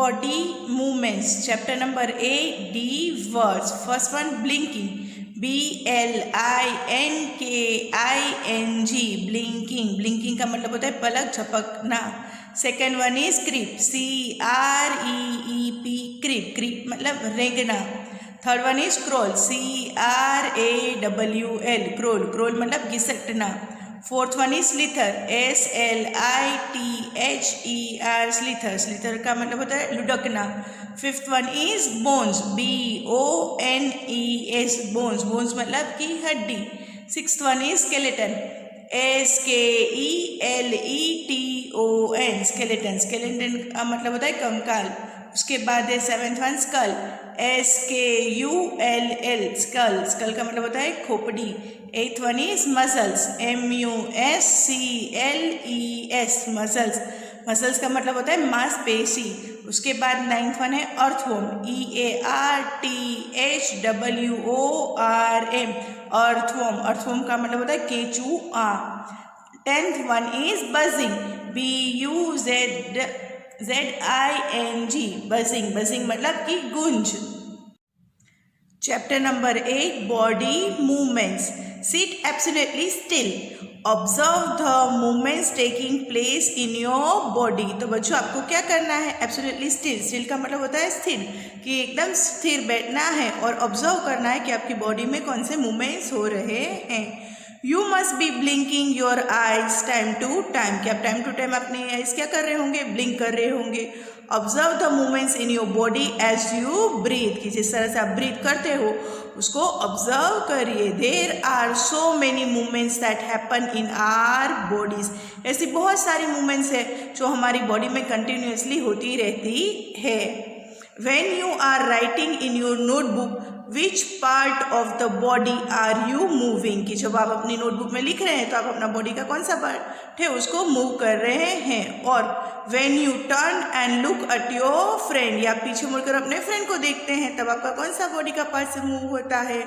body movements. Chapter number 8, D words. First one, blinking. BLINKING. Blinking. Blinking का मतलब होता है पलक झपकना. Second one is creep. CREEP. Creep. Creep मतलब रेंगना. Third one is crawl. CRAWL. Crawl. Crawl मतलब घिसटना. Fourth one is slither. SLITHER. Slither. Slither का मतलब होता है लुढ़कना. Fifth one is bones. BONES. Bones. Bones मतलब की हड्डी. Sixth one is skeleton. SKELETON. Skeleton. Skeleton का मतलब होता है कंकाल. उसके बाद है seventh one skull. SKULL. Skull. Skull का मतलब होता है खोपड़ी. Eighth one is muscles. MUSCLES. Muscles. Muscles का मतलब होता है मांसपेशी. उसके बाद नाइन्थ वन है अर्थवॉर्म. EARTHWORM. अर्थवॉर्म. अर्थवॉर्म का मतलब होता है केचुआ. Tenth one is buzzing. BUZZING. Buzzing. Buzzing मतलब कि गूंज. Chapter number 8, body movements. Sit absolutely still. Observe the movements taking place in your body. तो बच्चों आपको क्या करना है? Absolutely still. Still का मतलब होता है स्थिर, कि एकदम स्थिर बैठना है और ऑब्जर्व करना है कि आपकी बॉडी में कौन से मूवमेंट्स हो रहे हैं. You must be blinking your eyes time to time. कि आप टाइम टू टाइम अपने आइज क्या कर रहे होंगे? ब्लिंक कर रहे होंगे. Observe the movements in your body as you breathe. कि जिस तरह से आप ब्रीथ करते हो उसको ऑब्जर्व करिए. There are so many movements that happen in our bodies. ऐसी बहुत सारी मूवमेंट्स है जो हमारी बॉडी में कंटिन्यूसली होती रहती है. When you are writing in your notebook, which part of the body are you moving? कि जब आप अपनी नोटबुक में लिख रहे हैं तो आप अपना बॉडी का कौन सा पार्ट है उसको मूव कर रहे हैं. और when you turn and look at your friend, या पीछे मुड़कर अपने फ्रेंड को देखते हैं तब आपका कौन सा बॉडी का पार्ट से मूव होता है.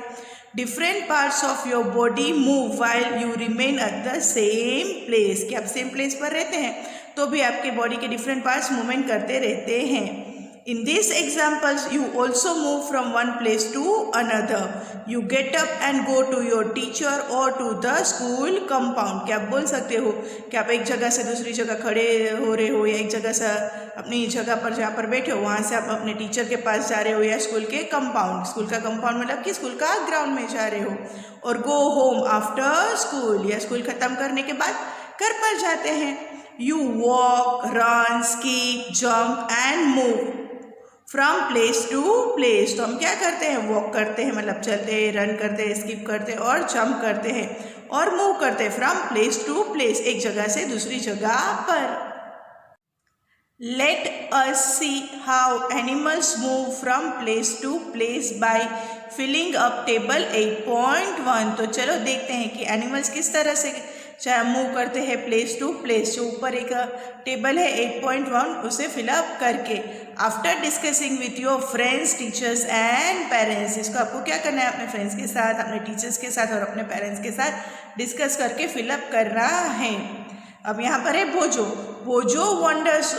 Different parts of your body move while you remain at the same place. कि आप सेम प्लेस पर रहते हैं तो भी आपके बॉडी के डिफरेंट पार्ट्स मूवमेंट करते रहते हैं. In these examples, you also move from one place to another. You get up and go to your teacher or to the school compound. क्या आप बोल सकते हो कि आप एक जगह से दूसरी जगह खड़े हो रहे हो, या एक जगह से अपनी जगह पर जहाँ पर बैठे हो वहाँ से आप अपने टीचर के पास जा रहे हो, या स्कूल के कंपाउंड. स्कूल का कंपाउंड मतलब कि स्कूल का ग्राउंड में जा रहे हो. और go home after school, या स्कूल ख़त्म करने के बाद घर पर जाते हैं. You walk, run, skip, jump and move from place to place. तो हम क्या करते हैं? वॉक करते हैं मतलब चलते हैं, रन करते हैं, स्किप करते हैं और जंप करते हैं और मूव करते हैं फ्रॉम प्लेस टू प्लेस, एक जगह से दूसरी जगह पर. Let us see how animals move from place to place by filling up table 8.1. तो चलो देखते हैं कि एनिमल्स किस तरह से मूव करते हैं प्लेस टू प्लेस. जो ऊपर एक टेबल है 8.1 उसे फिलअप करके. After discussing with your friends, teachers and parents. इसको आपको क्या करना है? अपने फ्रेंड्स के साथ, अपने टीचर्स के साथ और अपने पेरेंट्स के साथ डिस्कस करके फिलअप करना है. अब यहाँ पर है Boojho. Boojho wonders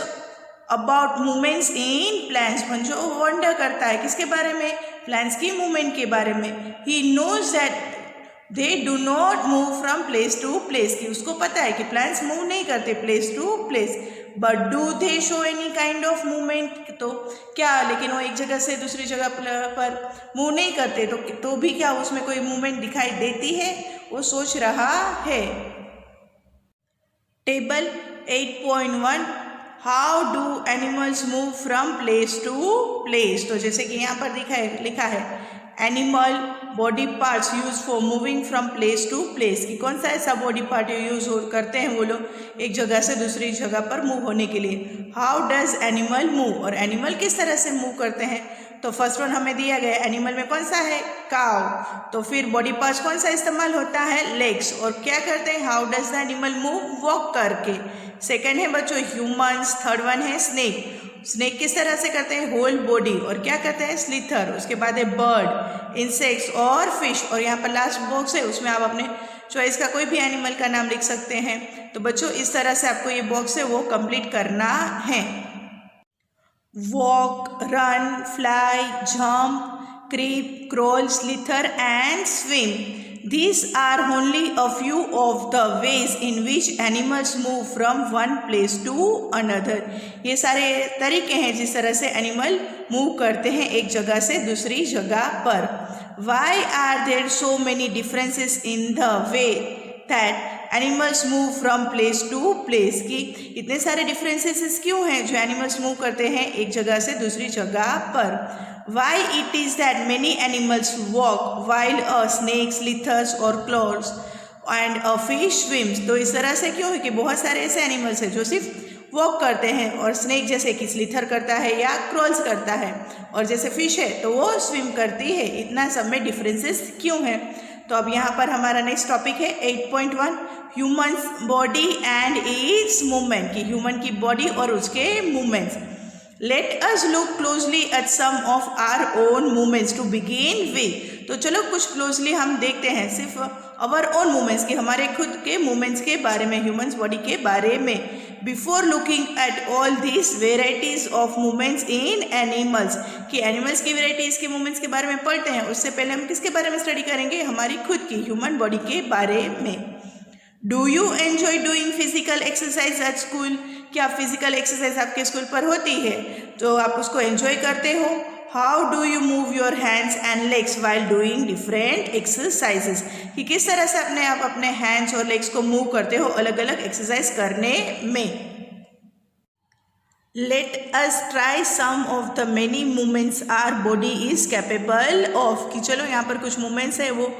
about movements in plants. Boojho wonder करता है किसके बारे में? प्लांट्स की मूवमेंट के बारे में. He knows that they do not move from place to place. की उसको पता है कि प्लांट्स मूव नहीं करते place to place. But do they show any kind of movement. तो क्या लेकिन वो एक जगह से दूसरी जगह पर मूव नहीं करते तो भी क्या उसमें कोई मूवमेंट दिखाई देती है? वो सोच रहा है. Table 8.1 how do animals move from place to place. तो जैसे कि यहाँ पर लिखा है animal body parts use for moving from place to place. कि कौन सा ऐसा बॉडी पार्ट यूज करते हैं वो लोग एक जगह से दूसरी जगह पर मूव होने के लिए. How does animal move. और एनिमल किस तरह से मूव करते हैं? तो फर्स्ट वन हमें दिया गया एनिमल में कौन सा है? काउ. तो फिर बॉडी पार्ट्स कौन सा इस्तेमाल होता है? लेग्स. और क्या करते हैं? How does the animal move? Walk करके. सेकेंड है बच्चों ह्यूमंस. थर्ड वन है स्नेक. स्नेक किस तरह से करते हैं? Whole body. और क्या करते हैं? स्लिथर. उसके बाद है बर्ड, इंसेक्ट्स और फिश. और यहाँ पर लास्ट बॉक्स है उसमें आप अपने चॉइस का कोई भी एनिमल का नाम लिख सकते हैं। तो बच्चों इस तरह से आपको ये बॉक्स है वो कंप्लीट करना है। walk, run, fly, jump, creep, crawl, slither and swim. These are only a few of the ways in which animals move from one place to another. ये सारे तरीके हैं जिस तरह से एनिमल मूव करते हैं एक जगह से दूसरी जगह पर. Why are there so many differences in the way that animals move from place to place? की इतने सारे डिफरेंसेस क्यों हैं जो एनिमल्स मूव करते हैं एक जगह से दूसरी जगह पर? Why it is that many animals walk while a snake slithers और crawls and a fish swims? तो इस तरह से क्यों है कि बहुत सारे ऐसे एनिमल्स हैं जो सिर्फ वॉक करते हैं और स्नेक जैसे कि स्लिथर करता है या क्रॉल्स करता है, और जैसे फिश है तो वो स्विम करती है. इतना सब में डिफरेंसेस क्यों है? तो अब यहाँ पर हमारा नेक्स्ट टॉपिक है 8.1 humans body and its movement. की ह्यूमन की बॉडी और उसके movements. Let us look closely at some of our own movements to begin with. तो चलो कुछ क्लोजली हम देखते हैं सिर्फ अवर ओन मूवमेंट्स की, हमारे खुद के मूवमेंट्स के बारे में, ह्यूमन्स बॉडी के बारे में. Before looking at all this varieties of movements in animals. कि एनिमल्स की वेराइटीज़ के मूवमेंट्स के बारे में पढ़ते हैं, उससे पहले हम किसके बारे में स्टडी करेंगे? हमारी खुद की ह्यूमन बॉडी के बारे में. Do you enjoy doing physical exercise at school? क्या फिजिकल एक्सरसाइज आपके स्कूल पर होती है तो आप उसको एंजॉय करते हो? How do you move your hands and legs while doing different exercises? कि किस तरह से आप अपने हैंड्स और लेग्स को मूव करते हो अलग अलग एक्सरसाइज करने में. Let us try some of the many movements our body is capable of. कि चलो यहाँ पर कुछ मूवमेंट्स है वो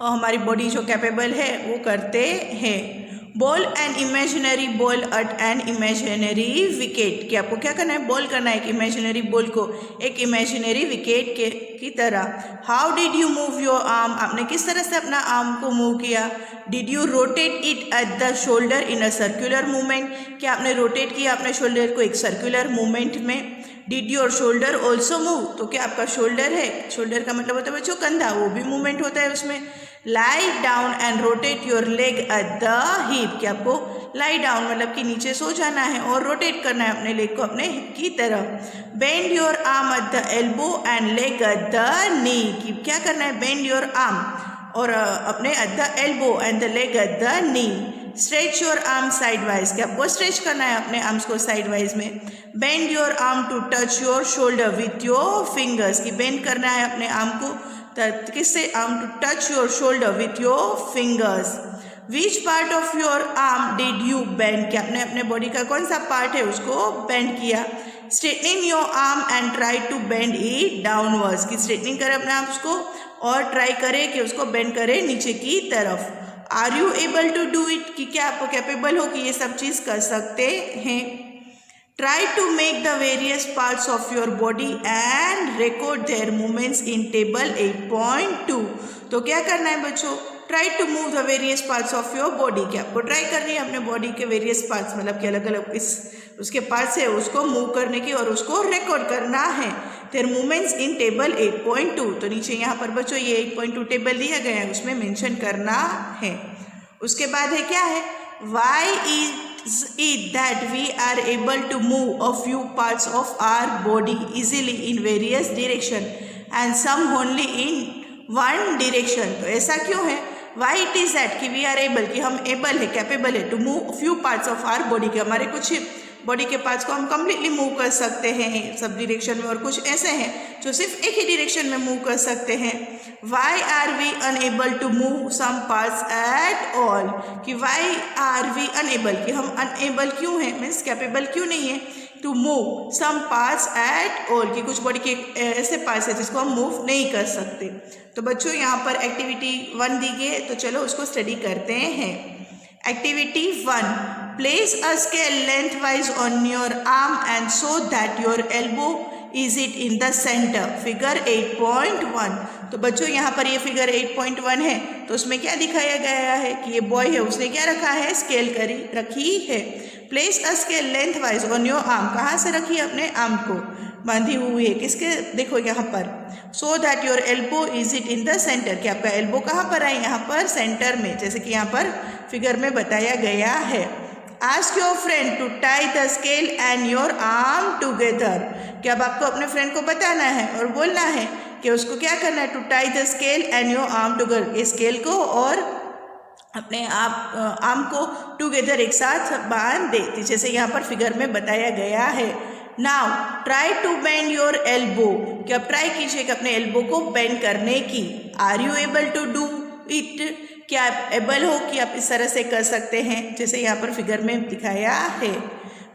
हमारी बॉडी जो कैपेबल है वो करते हैं. Bowl an imaginary ball at an imaginary wicket. कि आपको क्या करना है? बॉल करना है एक इमेजिनरी बॉल को एक इमेजिनरी विकेट के की तरह. How did you move your arm? आपने किस तरह से अपना आर्म को मूव किया? Did you rotate it at the shoulder in a circular movement? क्या आपने रोटेट किया अपने शोल्डर को एक सर्कुलर मूवमेंट में? Did your shoulder also move? तो क्या आपका शोल्डर है, शोल्डर का मतलब होता है बच्चों कंधा, वो भी मूवमेंट होता है उसमें. Lie down and rotate your leg at the hip. कि आपको लाई डाउन मतलब कि नीचे सो जाना है और रोटेट करना है अपने लेग को अपने हिप की तरफ. Bend your arm at the elbow and leg at the knee. कि क्या करना है? बेंड योर आर्म और अपने at the elbow and the leg at the knee. Stretch your arm sidewise. कि आपको स्ट्रेच करना है अपने आर्म्स को साइड वाइज में. Bend your arm to touch your shoulder with your fingers. कि बेंड करना है अपने आर्म को किससे? Arm to touch your shoulder with your fingers. Which part of your arm did you bend? कि आपने अपने बॉडी का कौन सा पार्ट है उसको बेंड किया. Straightening your arm and try to bend it downwards. की स्ट्रेटनिंग करें अपने आप को और ट्राई करें कि उसको बेंड करें नीचे की तरफ. Are you able to do it? कि क्या आपको कैपेबल हो कि ये सब चीज़ कर सकते हैं? Try to make the various parts of your body and record their movements in table 8.2. तो क्या करना है बच्चों? Try to move the various parts of your body. क्या आपको ट्राई करनी है अपने बॉडी के वेरियस पार्ट्स मतलब कि अलग अलग इस उसके पार्ट्स है उसको मूव करने की और उसको रिकॉर्ड करना है. Their movements in table 8.2. तो नीचे यहाँ पर बच्चों ये 8.2 टेबल दिया गया है उसमें मेंशन करना है. उसके बाद है क्या है? Why is it that we are able to move a few parts of our body easily in various direction and some only in one direction. तो ऐसा क्यों है? वाई इट इज़ दैट कि वी आर एबल कि हम able है capable है to move few parts of our body के हमारे कुछ बॉडी के पार्ट्स को हम कम्प्लीटली मूव कर सकते हैं सब डायरेक्शन में, और कुछ ऐसे हैं जो सिर्फ एक ही डायरेक्शन में मूव कर सकते हैं. Why are we unable to move some parts at all. कि वाई आर वी अनएबल कि हम अनएबल क्यों हैं मीन्स कैपेबल क्यों नहीं है to move some parts at all. कि कुछ बॉडी के ऐसे पार्ट्स हैं जिसको हम मूव नहीं कर सकते. तो बच्चों यहाँ पर एक्टिविटी 1 दी गई है तो चलो उसको स्टडी करते हैं. Activity 1. Place a scale lengthwise on your arm and so that your elbow is it in the center. Figure 8.1. तो बच्चों यहाँ पर ये फिगर 8.1 है तो उसमें क्या दिखाया गया है कि ये बॉय है उसने क्या रखा है? स्केल रखी है. Place a scale lengthwise on your arm. कहाँ से रखी है? अपने आर्म को बांधी हुई है किसके? देखो यहाँ पर. So that your elbow is it in the centre. कि आपका एल्बो कहाँ पर है? यहाँ पर सेंटर में, जैसे कि यहाँ पर फिगर में बताया गया है. Ask your friend to tie the scale and your arm together, कि अब आपको अपने फ्रेंड को बताना है और बोलना है कि उसको क्या करना है, to tie the scale and your arm together, scale को और अपने आर्म को टुगेदर एक साथ बांध दे, जैसे यहाँ पर फिगर में बताया गया है। Now try to bend your elbow, कि अब ट्राई कीजिए कि अपने एल्बो को बेंड करने की। Are you able to do it, क्या आप एबल हो कि आप इस तरह से कर सकते हैं, जैसे यहाँ पर फिगर में दिखाया है।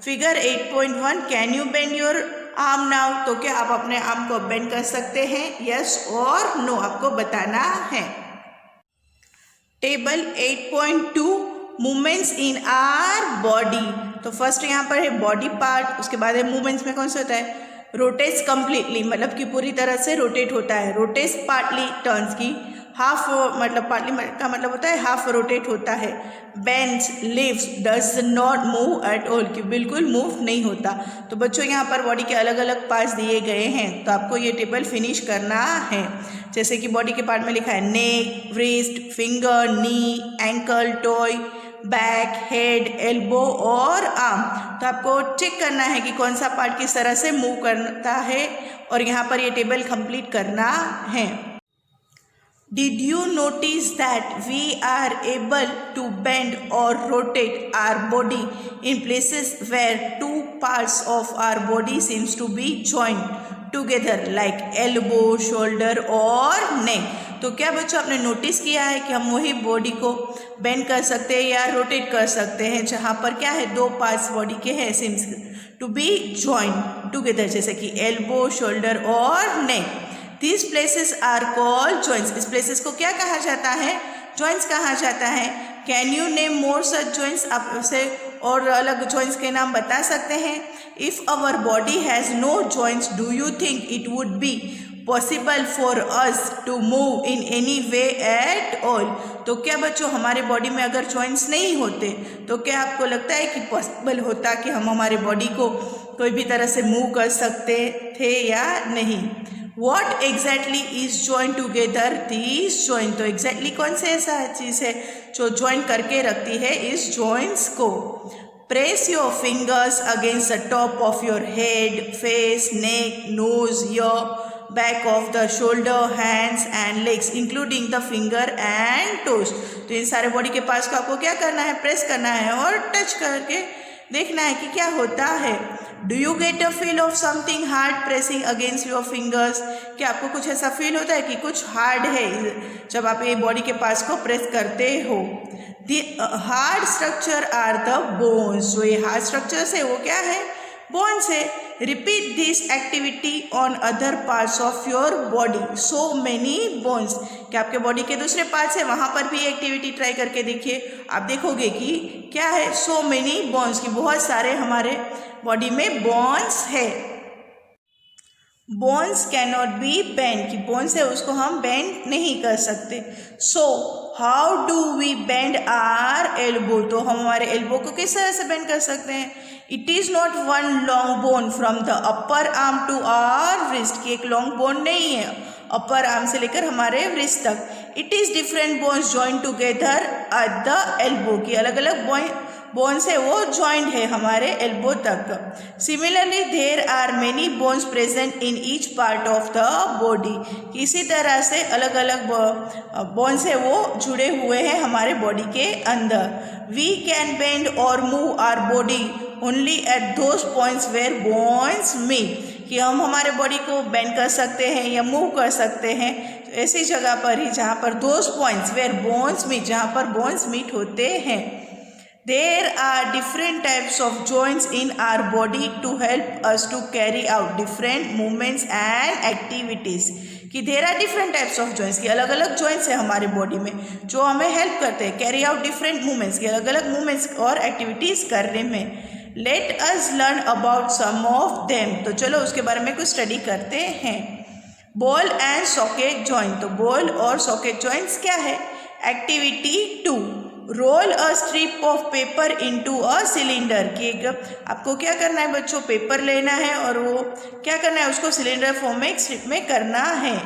Figure 8.1, can you bend your arm now, तो क्या आप अपने आर्म को बेंड कर सकते हैं, यस और नो आपको बताना है। Table 8.2, movements in our body, तो फर्स्ट यहाँ पर है बॉडी पार्ट, उसके बाद है मूवमेंट्स में कौन सा होता है, रोटेट्स कंप्लीटली, मतलब कि पूरी तरह से रोटेट होता है, रोटेट्स पार्टली टर्न्स की, हाफ मतलब पार्टली का मतलब होता है हाफ रोटेट होता है, bends lifts does not move at all, कि बिल्कुल मूव नहीं होता। तो बच्चों यहाँ पर बॉडी के अलग अलग पार्ट्स दिए गए हैं, तो आपको ये टेबल फिनिश करना है। जैसे कि बॉडी के पार्ट में लिखा है neck, wrist, finger, knee, ankle, toe, back, head, elbow और आर्म, तो आपको चेक करना है कि कौन सा पार्ट किस तरह से मूव करता है और यहाँ पर ये टेबल कंप्लीट करना है। Did you notice that we are able to bend or rotate our body in places where two parts of our body seems to be joined together like elbow, shoulder और neck? तो क्या बच्चों आपने notice किया है कि हम वही बॉडी को बेंड कर सकते हैं या रोटेट कर सकते हैं जहाँ पर क्या है दो पार्ट्स बॉडी के हैं seems to be joined together, जैसे कि एल्बो, शोल्डर और नेक। These places are called joints. इस places को क्या कहा जाता है, joints कहा जाता है। Can you name more such joints? आप उसे और अलग joints के नाम बता सकते हैं। If our body has no joints, do you think it would be possible for us to move in any way at all? तो क्या बच्चों हमारे बॉडी में अगर joints नहीं होते तो क्या आपको लगता है कि पॉसिबल होता कि हम हमारे बॉडी को कोई भी तरह से मूव कर सकते थे या नहीं। What exactly is joined together? These joint, तो exactly कौन से ऐसा चीज़ है जो join करके रखती है इस joints को। Press your fingers against the top of your head, face, neck, nose, ear, back of the shoulder, hands and legs, including the finger and toes। तो इन सारे बॉडी के पास को आपको क्या करना है, प्रेस करना है और टच करके देखना है कि क्या होता है। Do you get a feel of something hard pressing against your fingers? क्या आपको कुछ ऐसा फील होता है कि कुछ हार्ड है जब आप ये बॉडी के पास को प्रेस करते हो। The hard structure are the bones, जो ये हार्ड स्ट्रक्चर्स है वो क्या है, बोन्स है। Repeat this activity on other parts of your body, so many bones. क्या आपके बॉडी के दूसरे पार्ट्स है वहाँ पर भी एक्टिविटी ट्राई करके देखिए, आप देखोगे कि क्या है, सो मैनी बोन्स, की बहुत सारे हमारे बॉडी में बोन्स है। Bones can not be bend, की बोन्स है उसको हम बेंड नहीं कर सकते। So how do we bend our elbow, तो हम हमारे एल्बो को किस तरह से बेंड कर सकते हैं। It is not one long bone from the upper arm to our wrist, की एक लॉन्ग बोन नहीं है अपर आर्म से लेकर हमारे रिस्ट तक। It is different bones join together at the elbow, की अलग अलग बोन्स है वो जॉइंट है हमारे एल्बो तक। Similarly there are many bones present in each part of the body, इसी तरह से अलग अलग बोन्स है वो जुड़े हुए हैं हमारे बॉडी के अंदर। वी कैन बेंड और move our body only at those points where bones meet, कि हम हमारे बॉडी को बेंड कर सकते हैं या मूव कर सकते हैं ऐसी जगह पर ही जहाँ पर those points where bones meet, जहाँ पर बोन्स मीट होते हैं। There are different types of joints in our body to help us to carry out different movements and activities, कि there are different types of joints, की अलग अलग joints है हमारे बॉडी में जो हमें हेल्प करते हैं कैरी आउट डिफरेंट मूवमेंट्स, की अलग अलग मूवमेंट्स और एक्टिविटीज़ करने में। Let us learn about some of them, तो चलो उसके बारे में कुछ स्टडी करते हैं। बॉल एंड सॉकेट जॉइंट, तो बॉल और सॉकेट जॉइंट्स क्या है। Activity 2, roll a strip of paper into a cylinder, कि आपको क्या करना है बच्चों, पेपर लेना है और वो क्या करना है उसको सिलेंडर फॉर्म में एक स्ट्रिप में करना है।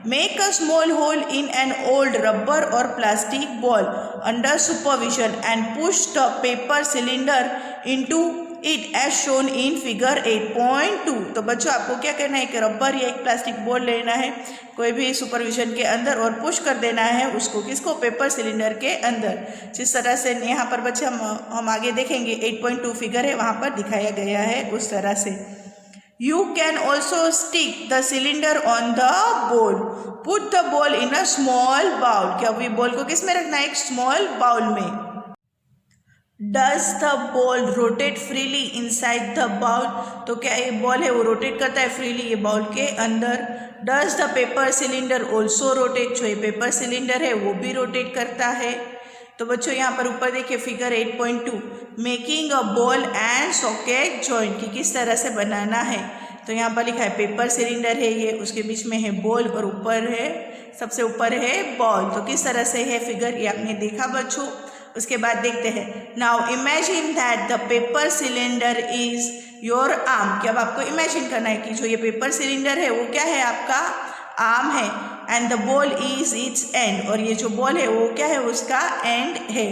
Make a small hole in an old rubber और plastic ball under supervision and push the paper cylinder into it as shown in figure 8.2। तो बच्चों आपको क्या करना है, एक रबर या एक प्लास्टिक बॉल लेना है कोई भी सुपरविजन के अंदर और पुश कर देना है उसको, किसको, पेपर सिलेंडर के अंदर। जिस तरह से यहाँ पर बच्चे हम आगे देखेंगे 8.2 फिगर है वहाँ पर दिखाया गया है उस तरह से। You can also stick the cylinder on the bowl. Put the ball in a small bowl. क्या अभी बॉल को किस में रखना है, एक स्मॉल बाउल में। Does the ball rotate freely inside the bowl? तो क्या ये बॉल है वो रोटेट करता है फ्रीली ये बाउल के अंदर। Does the paper cylinder also rotate? जो ये पेपर सिलेंडर है वो भी रोटेट करता है। तो बच्चों यहाँ पर ऊपर देखिए figure 8.2 making a ball and socket joint, की किस तरह से बनाना है। तो यहाँ पर लिखा है पेपर सिलेंडर है ये, उसके बीच में है बॉल और ऊपर है, सबसे ऊपर है बॉल। तो किस तरह से है फिगर ये आपने देखा बच्चों। उसके बाद देखते हैं now imagine that the paper cylinder is your arm. कि अब आपको इमेजिन करना है कि जो ये पेपर सिलेंडर है वो क्या है, आपका आर्म है। And the ball is it's and, और ये जो बॉल है वो क्या है, उसका एंड है।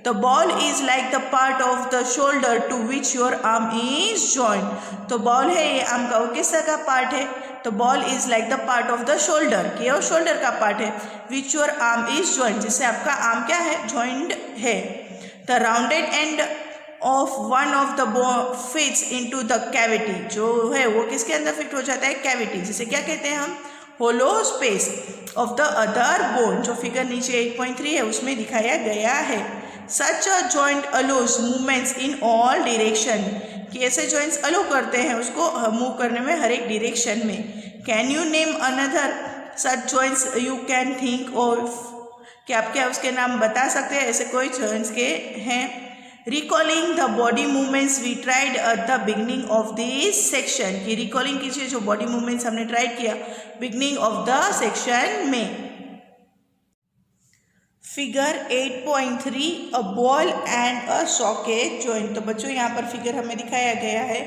The ball is like the part of the shoulder to which your arm is joint. तो बॉल है ये आर्म का वो किस तरह का पार्ट है, तो ball is like the part of the shoulder, कि वो शोल्डर का पार्ट है, विच योर आर्म इज जॉइंट, जिससे आपका आर्म क्या है, जॉइंट है। The rounded end of one of the bone fits into the cavity, जो है वो किसके अंदर फिट हो जाता है, कैविटी, जिसे क्या कहते हैं हम, hollow space of the other bone, जो फिगर नीचे 8.3 है उसमें दिखाया गया है। Such a joint allows movements in all direction, कि ऐसे जॉइंट्स अलो करते हैं उसको मूव करने में हर एक डिरेक्शन में। Can you name another such joints you can think of, कि आप क्या उसके नाम बता सकते हैं ऐसे कोई जॉइंट्स के हैं। Recalling the body movements we tried at the beginning of this section, की रिकॉलिंग कीजिए जो बॉडी मूवमेंट्स हमने ट्राइड किया बिगनिंग ऑफ द सेक्शन में। Figure 8.3 a ball and a socket joint. तो बच्चों यहाँ पर फिगर हमें दिखाया गया है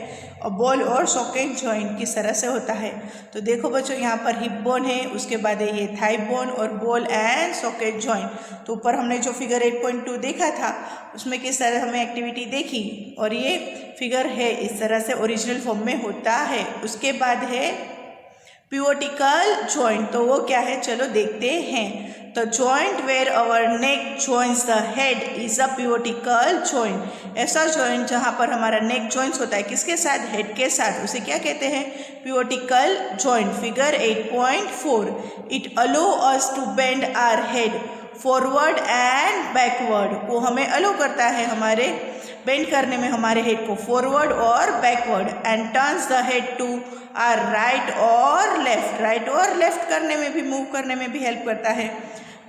अ बॉल और सॉकेट जॉइंट किस तरह से होता है। तो देखो बच्चों यहाँ पर हिप बोन है, उसके बाद है ये थाई बोन और बॉल एंड सॉकेट जॉइंट। तो ऊपर हमने जो फिगर 8.2 देखा था उसमें किस तरह हमें एक्टिविटी देखी, और ये फिगर है इस तरह से ओरिजिनल फॉर्म में होता है। उसके बाद है पिवोटिकल जॉइंट, तो वो क्या है चलो देखते हैं। The joint where our neck joints the head is a pivotal joint, ऐसा जॉइंट जहाँ पर हमारा नेक जॉइंट्स होता है किसके साथ, हेड के साथ, उसे क्या कहते हैं, pivotal joint. Figure 8.4 it allow us to bend our head forward and backward, वो हमें अलो करता है हमारे बेंड करने में हमारे हेड को फॉरवर्ड और backward. And turns the head to our right और लेफ्ट, राइट और लेफ्ट करने में भी, मूव करने में भी हेल्प करता है।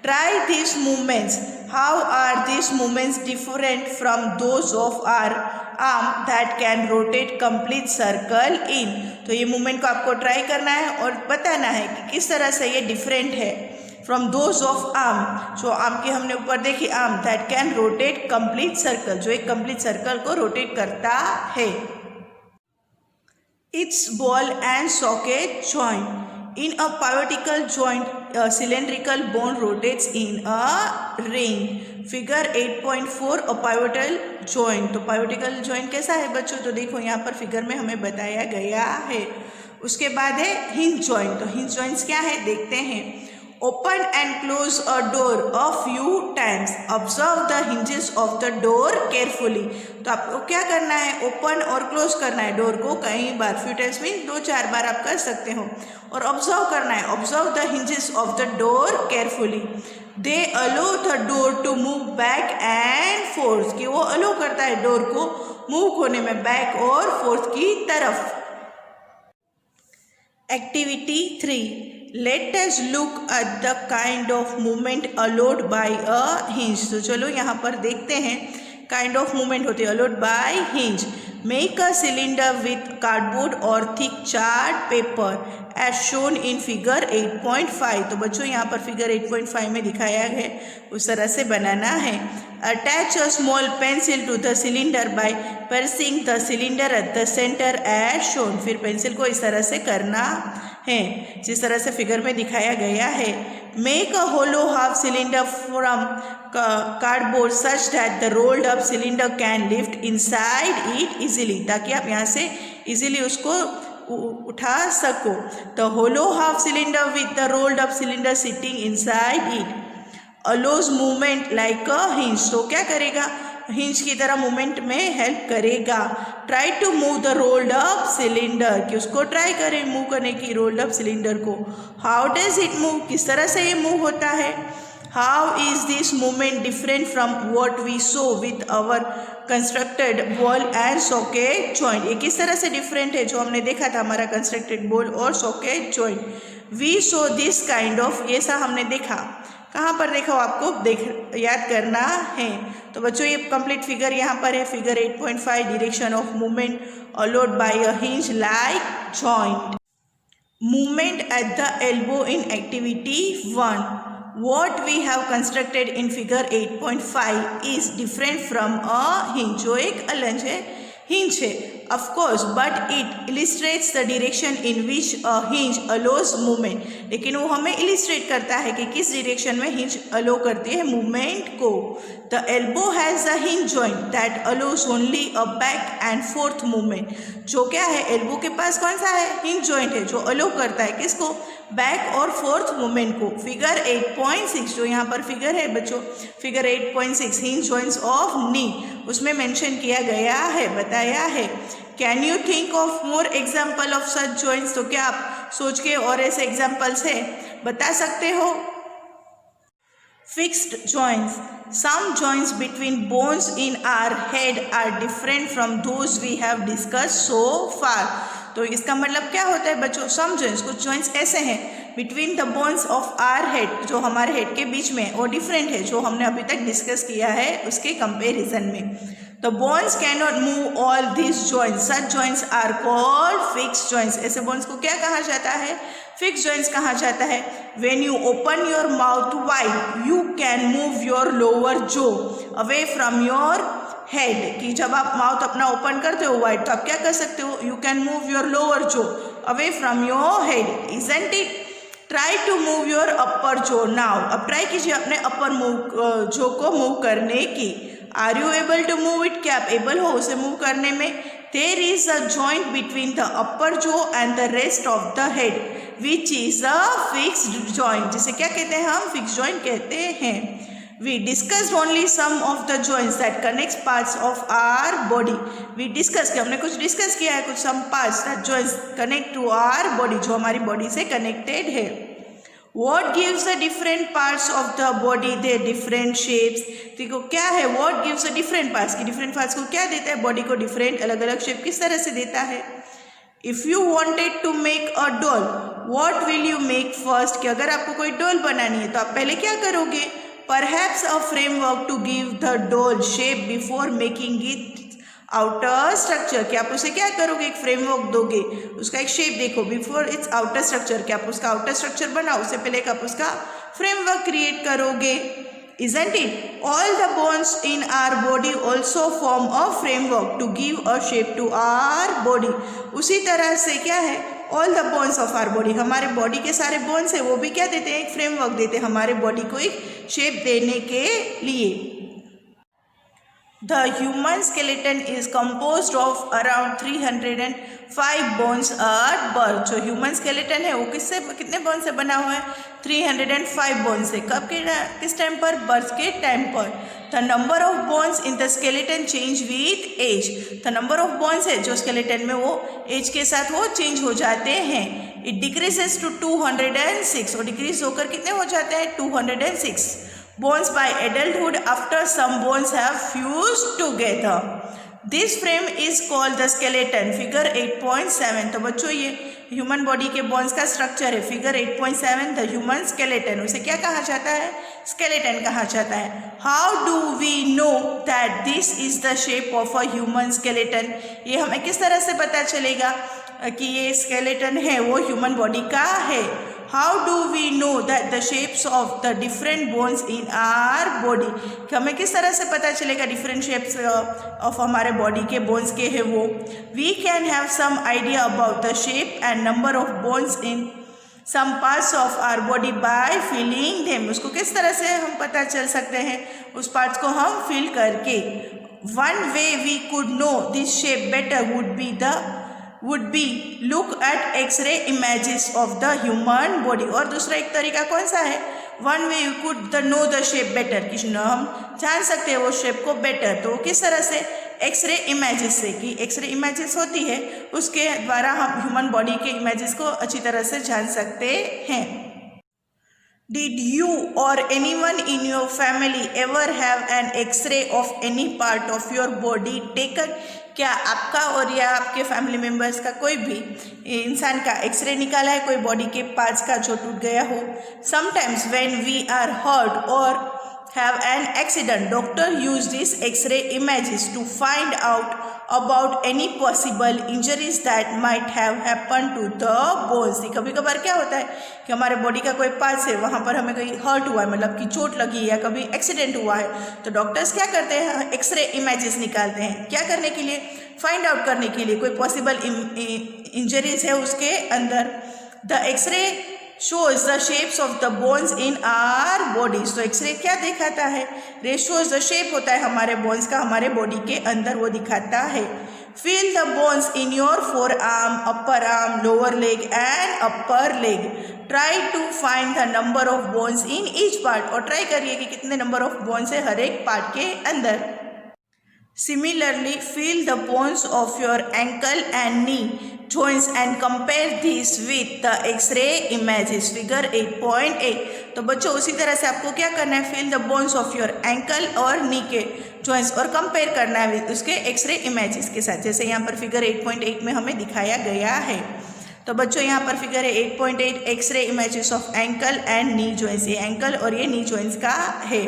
Try this movements, how are this movements different from those of our arm that can rotate complete circle in. तो ये मूवमेंट को आपको ट्राई करना है और बताना है कि किस तरह से ये डिफरेंट है फ्रॉम दोज ऑफ आर्म, जो आर्म की हमने ऊपर देखी arm that can rotate complete circle, जो एक कंप्लीट सर्कल को रोटेट करता है। Its ball and socket joint. In a pivotical joint, a cylindrical bone rotates in a ring. Figure 8.4 a pivotal joint. तो pivotical joint कैसा है बच्चों, तो देखो यहाँ पर फिगर में हमें बताया गया है। उसके बाद है hinge joint। तो hinge joints क्या है देखते हैं। Open and close a door a few times. Observe the hinges of the door carefully. तो आपको क्या करना है, ओपन और क्लोज करना है डोर को कई बार, फ्यू टाइम्स मीन 2-4 बार आप कर सकते हो, और ऑब्जर्व करना है, observe the hinges of the door carefully. They allow the door to move back and forth, कि वो अलो करता है डोर को मूव होने में बैक और फोर्थ की तरफ। Activity 3, let us look at the kind of movement allowed by a hinge. तो चलो यहाँ पर देखते हैं काइंड ऑफ मूवमेंट होती है allowed by hinge. Make a cylinder with cardboard और thick chart paper as shown in figure 8.5। तो बच्चों यहाँ पर फिगर 8.5 में दिखाया है उस तरह से बनाना है। Attach a small pencil to the cylinder by pressing the cylinder at the centre as shown. फिर पेंसिल को इस तरह से करना हैं, जिस तरह से फिगर में दिखाया गया है। Make a hollow half cylinder from cardboard such that the rolled up cylinder can lift inside it easily, ताकि आप यहाँ से इजीली उसको उठा सको। The hollow half cylinder with the rolled up cylinder sitting inside it allows movement like a hinge, तो क्या करेगा, हिंज की तरह मूवमेंट में हेल्प करेगा। Try to move the rolled up cylinder, कि उसको ट्राई करें मूव करने की रोल्ड अप सिलेंडर को। हाउ डज इट मूव, किस तरह से ये मूव होता है। How is this movement different from what we saw with our constructed ball and socket joint, ये किस तरह से डिफरेंट है जो हमने देखा था हमारा कंस्ट्रक्टेड बॉल और socket joint. We saw this kind of, ये सा हमने देखा, कहाँ पर देखा हो आपको याद करना है। तो बच्चों ये कंप्लीट फिगर यहाँ पर है, figure 8.5, direction of movement allowed by a hinge like joint. Movement at the elbow in activity 1, what we have constructed in figure 8.5 is different from a hinge, जो एक अलंज है, hinge है of course, but it illustrates the direction in which a hinge allows movement, लेकिन वो हमें illustrate करता है कि किस direction में hinge allow करती है movement को। The elbow has a hinge joint that allows only a back and forth movement, जो क्या है, elbow के पास कौन सा है, hinge joint है, जो allow करता है किसको, बैक और फोर्थ मूवमेंट को। फिगर 8.6 जो यहाँ पर फिगर है बच्चों, फिगर 8.6 हिंज जॉइंट्स ऑफ नी, उसमें मेंशन किया गया है, बताया है। Can you think of more example of such joints, तो क्या आप सोच के और ऐसे एग्जाम्पल्स है बता सकते हो। Fixed joints, some joints between bones in our head are different from those we have discussed so far, तो इसका मतलब क्या होता है बच्चों, सम जॉइंट्स, कुछ जॉइंट्स ऐसे हैं between the bones of our head, जो हमारे हेड के बीच में, और डिफरेंट है जो हमने अभी तक डिस्कस किया है उसके कंपेरिजन में। The bones can not move all this joints, such joints are called fixed joints, ऐसे बोन्स को क्या कहा जाता है, फिक्स्ड जॉइंट्स कहा जाता है। When you open your mouth wide you can move your lower jaw away from your head, कि जब आप माउथ अपना ओपन करते हो वाइड तो आप क्या कर सकते हो, you can move your lower jaw away from your head, isn't it. Try to move your upper jaw now, अब ट्राई कीजिए अपने अपर जॉ को मूव करने की। Are you able to move it, क्या आप एबल हो उसे मूव करने में। There is a joint between the upper jaw and the rest of the head which is a fixed joint, जिसे क्या कहते हैं हम, फिक्स्ड जॉइंट कहते हैं। We discussed only some of the joints that connects parts of our body. We discussed, हमने कुछ discuss किया है, कुछ some parts that joints connect to our body, जो हमारी बॉडी से कनेक्टेड है। What gives the different parts of the body their different shapes? देखो क्या है, what gives the different parts, कि different parts को क्या देता है, बॉडी को डिफरेंट अलग अलग शेप किस तरह से देता है। If you wanted to make a doll, what will you make first, कि अगर आपको कोई डॉल बनानी है तो आप पहले क्या करोगे। Perhaps a framework to give the doll shape before making it outer structure, कि आप उसे क्या करोगे, एक फ्रेमवर्क दोगे, उसका एक शेप देखो बिफोर इट्स आउटर स्ट्रक्चर, कि आप उसका आउटर स्ट्रक्चर बनाओ उससे पहले आप उसका फ्रेमवर्क क्रिएट करोगे। Isn't it? All the bones in our body also form a framework to give a shape to our body. उसी तरह से क्या है, all the bones of our body, हमारे बॉडी के सारे बोन्स है वो भी क्या देते हैं, एक फ्रेमवर्क देते हैं हमारे बॉडी को एक शेप देने के लिए। The human skeleton is composed of around 305 bones at birth, जो ह्यूमन स्केलेटन है वो किससे, कितने बोन से बना हुआ है, 305 बोन से। कब के, किस टाइम पर, बर्थ के टाइम पर। The number of bones in the skeleton change with age, the number of bones है जो स्केलेटन में वो एज के साथ वो चेंज हो जाते हैं। इट डिक्रीजेस टू 206, और डिक्रीज होकर कितने हो जाते हैं, 206 bones by adulthood after some bones have fused together. This frame is called the skeleton. Figure 8.7, तो बच्चों ये ह्यूमन बॉडी के बोन्स का स्ट्रक्चर है। फिगर 8.7 द ह्यूमन स्केलेटन, उसे क्या कहा जाता है, स्केलेटन कहा जाता है। How do we know that this is the shape of a human skeleton, ये हमें किस तरह से पता चलेगा कि ये स्केलेटन है वो ह्यूमन बॉडी का है। How do we know that the shapes of the different bones in our body, कि हमें किस तरह से पता चलेगा डिफरेंट शेप्स ऑफ हमारे बॉडी के बोन्स के है वो. We can have some idea about the shape and number of bones in some parts of our body by feeling them. उसको किस तरह से हम पता चल सकते हैं, उस पार्ट्स को हम फील करके. One way we could know this shape better would be look at x-ray images of the human body. और दूसरा एक तरीका कौन सा है, one way you could know the shape better, कि हम जान सकते हैं वो शेप को बेटर. तो किस तरह से, एक्सरे इमेजेस से, कि एक्सरे इमेजेस होती है उसके द्वारा हम ह्यूमन बॉडी के इमेजेस को अच्छी तरह से जान सकते हैं. Did you or anyone in your family ever have an X-ray of any part of your body taken? क्या आपका और या आपके फैमिली मेम्बर्स का कोई भी इंसान का एक्सरे निकाला है कोई बॉडी के पार्ट्स का जो टूट गया हो. Sometimes when we are hurt or have an accident, doctor use these x-ray images to find out about any possible injuries that might have happened to the bones. कभी कभार क्या होता है कि हमारे बॉडी का कोई पार्ट है, वहाँ पर हमें कहीं हर्ट हुआ है, मतलब कि चोट लगी या कभी एक्सीडेंट हुआ है, तो डॉक्टर्स क्या करते हैं, एक्सरे इमेजेस निकालते हैं. क्या करने के लिए, फाइंड आउट करने के लिए कोई पॉसिबल इंजरीज है उसके अंदर. The X ray shows the shapes of the bones in our bodies. तो एक्सरे क्या दिखाता है, रे shows the shape होता है हमारे बोन्स का, हमारे बॉडी के अंदर वो दिखाता है. Feel the bones in your forearm, upper arm, lower leg and upper leg. Try to find the number of bones in each part. और ट्राई करिए कि कितने नंबर ऑफ बोन्स है हर एक पार्ट के अंदर. Similarly, feel the bones of your ankle and knee joints and compare these with the X-ray images. Figure 8.8. तो बच्चों उसी तरह से आपको क्या करना है, feel the bones of your ankle और knee के joints और compare करना है उसके X-ray images के साथ, जैसे यहाँ पर फिगर 8.8 में हमें दिखाया गया है. तो बच्चों यहाँ पर फिगर है 8.8 X ray images of ankle and knee joints. ये एंकल और ये नी जॉइंट्स का है.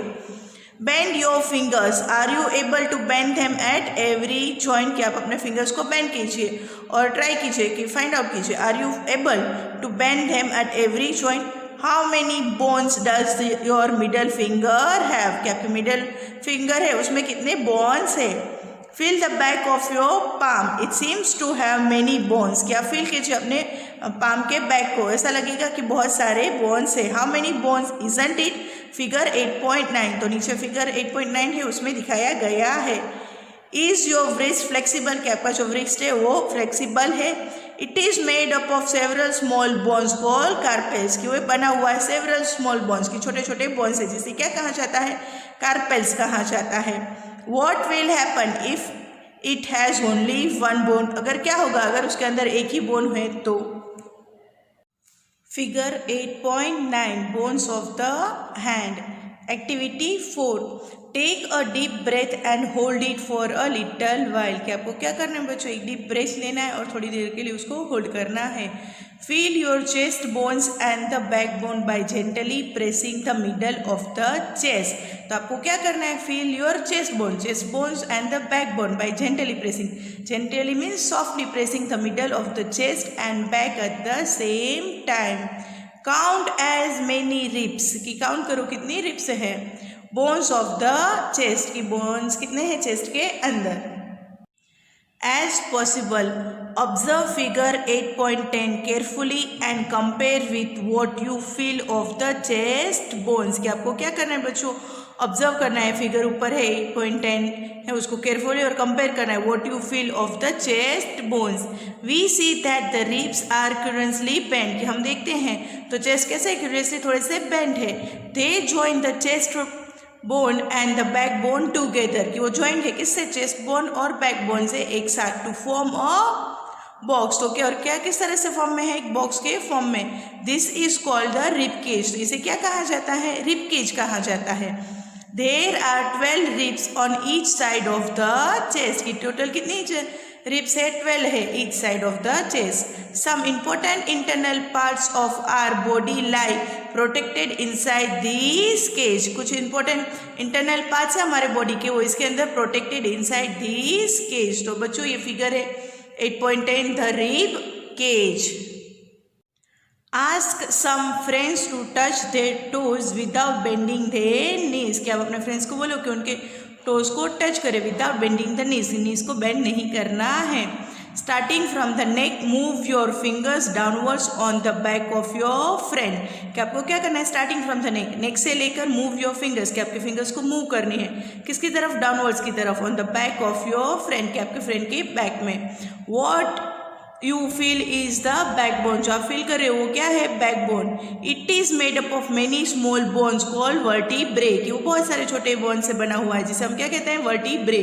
Bend your fingers, are you able to bend them at every joint, कि आप अपने फिंगर्स को बेंड कीजिए और ट्राई कीजिए कि फाइंड आउट कीजिए, are you able to bend them at every joint. How many bones does your middle finger have, कि आपके मिडल फिंगर है उसमें कितने बोन्स है. Feel the back of your palm, it seems to have many bones, क्या feel कीजिए अपने palm के बैक को, ऐसा लगेगा कि बहुत सारे बोन्स है. How many bones isn't it, figure 8.9. तो नीचे फिगर 8.9 है उसमें दिखाया गया है. इज योर व्रिस्ट फ्लेक्सिबल, कि आपका जो व्रिस्ट है वो फ्लेक्सिबल है. It is made up of several small bones called carpels, कि वो बना हुआ है सेवरल स्मॉल बोन्स की छोटे छोटे बोन्स है, जिसे क्या कहा जाता है, कार्पेल्स कहा जाता है. What will happen if it has only one bone, अगर क्या होगा अगर उसके अंदर एक ही बोन है तो. Figure 8.9 bones of the hand. Activity 4, take a deep breath and hold it for a little while, कि आपको क्या करना है बच्चों, एक डीप ब्रेथ लेना है और थोड़ी देर के लिए उसको होल्ड करना है. Feel your chest bones and the back bone by gently pressing the middle of the chest. तो आपको क्या करना है, feel your chest bones and the back bone by gently pressing. Gently means softly pressing the middle of the chest and back at the same time. Count as many ribs, कि count करो कितनी ribs है bones of the chest, की bones कितने हैं chest के अंदर. As possible observe figure 8.10 carefully and compare with what you feel of the chest bones, कि आपको क्या करना है बच्चों, ऑब्जर्व करना है, फिगर ऊपर है 8.10 है उसको केयरफुली और कंपेयर करना है, what you feel of the chest bones. We see that the ribs are curiously bend, कि हम देखते हैं तो चेस्ट कैसे क्यूरेंसली थोड़े से बेंड है. They join the chest bone and the back bone together, कि वो ज्वाइंट है किससे, चेस्ट बोन और बैक बोन से एक साथ, टू फॉर्म अ बॉक्स. तो क्या और क्या किस तरह से फॉर्म में है, एक बॉक्स के फॉर्म में. This is called the rib cage, तो इसे क्या कहा जाता है, रिब केज कहा जाता है. There are 12 ribs on each side of the chest, की टोटल कितनी रिब्स है, 12 है each side of the chest. Some important internal parts of our body lie protected inside this cage, कुछ इंपॉर्टेंट इंटरनल पार्ट्स है हमारे body के, वो इसके अंदर प्रोटेक्टेड इनसाइड दिस केज. तो बच्चों ये फिगर है 8.10 the rib cage. Ask some friends to touch their toes without bending their knees, कि आप अपने फ्रेंड्स को बोलो कि उनके टोज को टच करें विदाउट बेंडिंग द नीज को बेंड नहीं करना है। Starting from the neck move your fingers downwards on the back of your friend, कि आपको क्या करना है, स्टार्टिंग फ्रॉम द नेक से लेकर मूव योर फिंगर्स, कि आपके फिंगर्स को मूव करनी है किसकी तरफ, डाउनवर्ड्स की तरफ, on the back of your friend, कि आपके फ्रेंड के बैक में। What you feel is the backbone, जो आप फील कर रहे हो वो क्या है, backbone. It is made up of many small bones called vertebrae, कि वो बहुत सारे छोटे बोन से बना हुआ है जिसे हम क्या कहते हैं, vertebrae.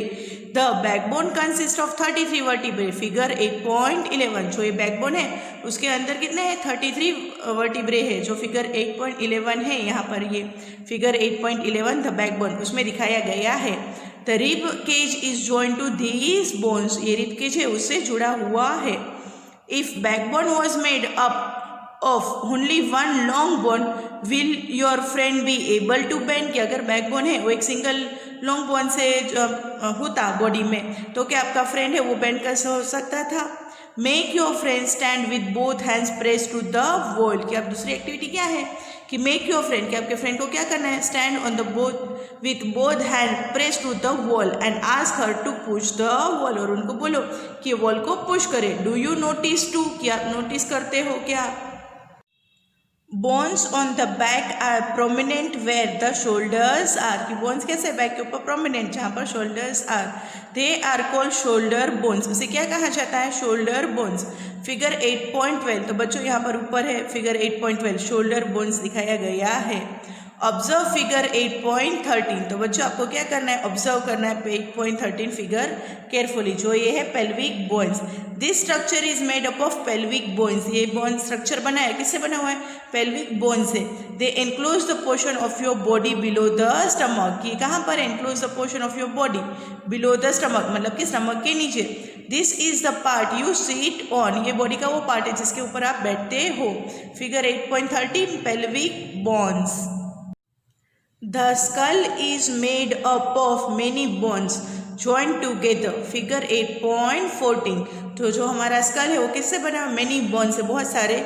The backbone consist of 33 vertebrae, figure 8.11, जो ये बैकबोन है उसके अंदर कितने हैं, 33 वर्टिब्रे है, जो फिगर 8.11 है, यहाँ पर ये फिगर 8.11 द बैकबोन उसमें दिखाया गया है। The rib cage is joint to these bones, ये रिब केज है उससे जुड़ा हुआ है। If backbone was made up of only one long bone will your friend be able to bend, कि अगर बैकबोन है वो एक सिंगल लॉन्ग बोन से होता बॉडी में तो क्या आपका फ्रेंड है वो बेंड कर सकता था। Make your friend stand with both hands press to the wall, कि अब दूसरी एक्टिविटी क्या है कि मेक योर फ्रेंड, कि आपके फ्रेंड को क्या करना है, stand on the both with both hand press to the wall and ask her to push the wall, और उनको बोलो कि वॉल को पुश करे। डू यू नोटिस टू, क्या आप नोटिस करते हो क्या। Bones on the back are prominent where the shoulders are, कि बोन्स कैसे बैक के ऊपर प्रोमिनेंट जहाँ पर shoulders are, they are called shoulder bones, उसे क्या कहा जाता है, शोल्डर बोन्स। फिगर 8.12, तो बच्चों यहाँ पर ऊपर है फिगर 8.12 शोल्डर बोन्स दिखाया गया है। ऑब्जर्व फिगर 8.13, तो बच्चों आपको क्या करना है, ऑब्जर्व करना है 8.13 फिगर केयरफुली, जो ये है pelvic bones. This structure is made up of pelvic bones, ये बोन स्ट्रक्चर बना है किससे बना हुआ है, पेल्विक बोन से। They enclose the portion of your body below the stomach, ये कहाँ पर enclose the portion of your body below the stomach, मतलब कि स्टमक के नीचे। This is the part you sit on, ये बॉडी का वो पार्ट है जिसके ऊपर आप बैठते हो। Figure 8.13 pelvic bones. The skull is made up of many bones joined together, figure 8.14, तो जो हमारा स्कल है वो किससे बना, मैनी बोन से, बहुत सारे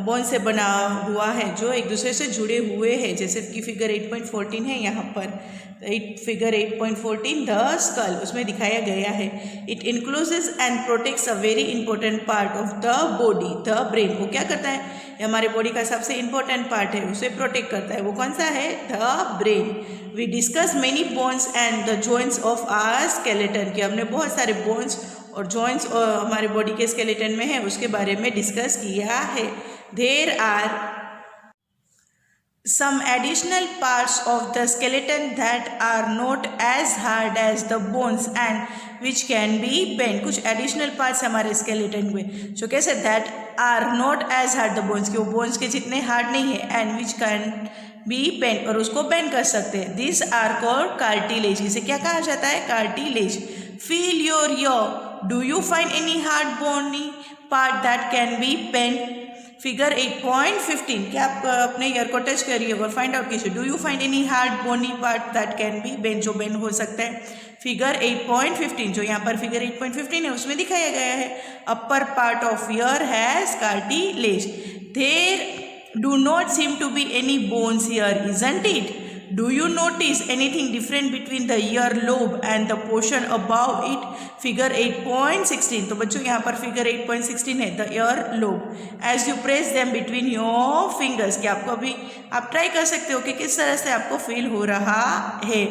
बोन से बना हुआ है जो एक दूसरे से जुड़े हुए हैं, जैसे कि फिगर 8.14 है यहाँ पर, फिगर 8.14 द स्कल उसमें दिखाया गया है। It encloses and protects a very important part of the body, the brain, वो क्या करता है, ये हमारे बॉडी का सबसे इंपॉर्टेंट पार्ट है, उसे प्रोटेक्ट करता है, वो कौन सा है, the brain. We discuss many bones and the joints of our skeleton, कि हमने बहुत सारे बोन्स और जॉइंट्स हमारे बॉडी के स्केलेटन में है उसके बारे में डिस्कस किया है। There are some additional parts of the skeleton that are not as hard as the bones and which can be bent, कुछ additional parts हमारे skeleton में जो कैसे that are not as hard the bones, कि वो bones के जितने hard नहीं है, and which can be bent, और उसको bend कर सकते हैं। These are called cartilage, इसे क्या कहा जाता है, cartilage। Feel your ear, do you find any hard bony part that can be bent, figure 8.15, क्या आप अपने ईयर को टच करिए और फाइंड आउट कीजिए, do you find any hard bony part that can be bend, जो bend हो सकता है। फिगर 8.15 जो यहाँ पर फिगर 8.15 है उसमें दिखाया गया है, upper part of ear has cartilage, there do not seem to be any bones here, isn't it. Do you notice anything different between the ear lobe and the portion above it, figure 8.16, तो बच्चों यहाँ पर figure 8.16 है, the ear lobe, as you press them between your fingers, कि आपको अभी आप try कर सकते हो कि किस तरह से आपको फील हो रहा है।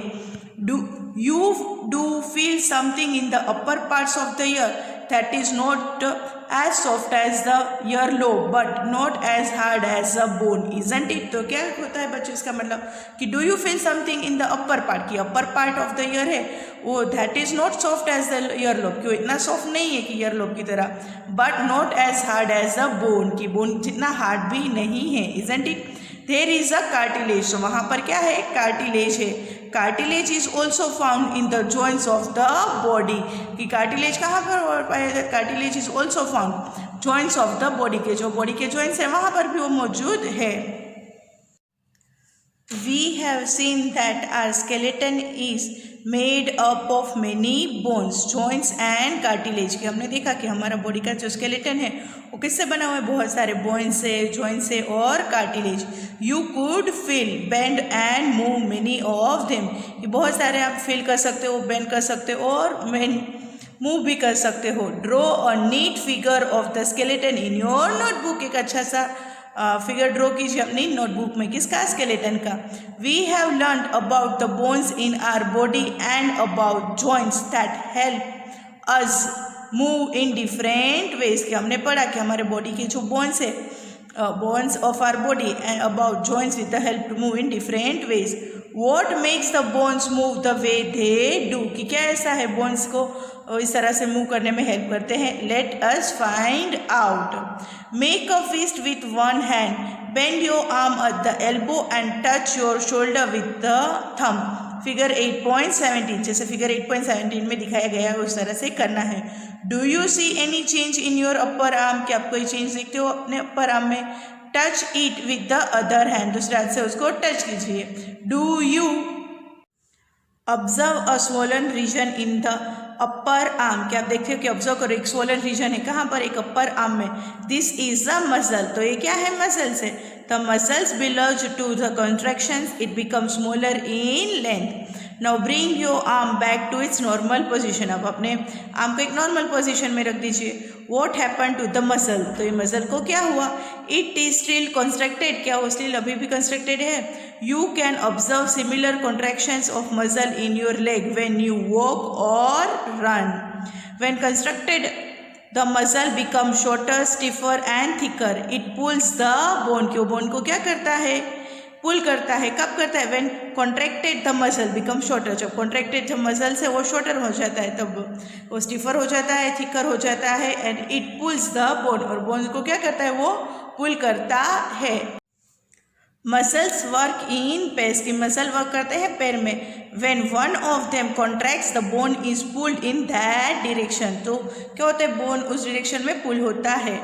Do you feel something in the upper parts of the ear that is not as soft as the ear lobe but not as hard as a bone, isn't it। तो क्या होता है बच्चों, इसका मतलब कि do you feel something in the upper part, कि upper part of the ear है वो that is not soft as the ear lobe, कि वो इतना soft नहीं है कि ear lobe की तरह, but not as hard as a bone, कि bone जितना hard भी नहीं है, isn't it। There is a cartilage, तो वहाँ पर क्या है, cartilage है। Cartilage is also found in the joints of the body, कि cartilage कहाँ पर पाया जाता है, cartilage is also found joints of the body, के जो body के joints हैं वहाँ पर भी वो मौजूद है। We have seen that our skeleton is made up of many bones joints and cartilage. कि हमने देखा कि हमारा बॉडी का जो स्केलेटन है वो किससे बना हुआ है, बहुत सारे बोन्स से, जॉइंट से और cartilage. You could feel bend and move many of them. ये बहुत सारे आप फील कर सकते हो, बेंड कर सकते हो और मूव भी कर सकते हो। Draw a neat figure of the skeleton in your notebook. एक अच्छा सा फिगर ड्रॉ कीजिए अपनी नोटबुक में। किसका, स्केलेटन का। We have learn about the bones in our body and about joints that help us move in different ways. कि हमने पढ़ा कि हमारे बॉडी के जो बोन्स है, bones of our body and about joints with the help to move in different ways. What makes the bones move the way they do. कि क्या ऐसा है बोन्स को इस तरह से मूव करने में हेल्प करते हैं। Let us find out. Make a fist with one hand, bend your arm at the elbow and touch your shoulder with the thumb. Figure 8.17, जैसे फिगर 8.17 में दिखाया गया है उस तरह से करना है। Do you see any change in your upper arm. क्या आप कोई चेंज देखते हो अपने अपर आर्म में। Touch it with the other hand, दूसरे हाथ से उसको टच कीजिए। Do you observe a swollen region in the upper arm. क्या आप देखते हो कि ऑब्जर्व करो एक स्वोलन रीजन है, कहाँ पर, एक अपर आर्म में। This is a muscle. तो ये क्या है, मसल्स है। The muscles belong to the contractions, it become smaller in length. Now bring your arm back to its normal position. अब अपने आर्म को एक नॉर्मल पोजिशन में रख दीजिए। What happen to the muscle. तो ये मसल को क्या हुआ, इट इज स्टिल कंस्ट्रक्टेड। क्या वो स्टिल अभी भी कंस्ट्रक्टेड है। You can observe similar contractions of muscle in your leg when you walk और run. When constructed the muscle become shorter, stiffer and thicker. It pulls the bone. क्यों, bone को क्या करता है, पुल करता है। कब करता है, when contracted the muscle become shorter. जब कॉन्ट्रैक्टेड जब मसल से वो शॉर्टर हो जाता है तब वो स्टिफर हो जाता है, थिकर हो जाता है। And it pulls the bone, और बोन को क्या करता है, वो पुल करता है। Muscles work in pairs. की मसल वर्क करते हैं पैर में। When one of them contracts the bone is pulled in that direction. तो क्या होता है, बोन उस डायरेक्शन में पुल होता है।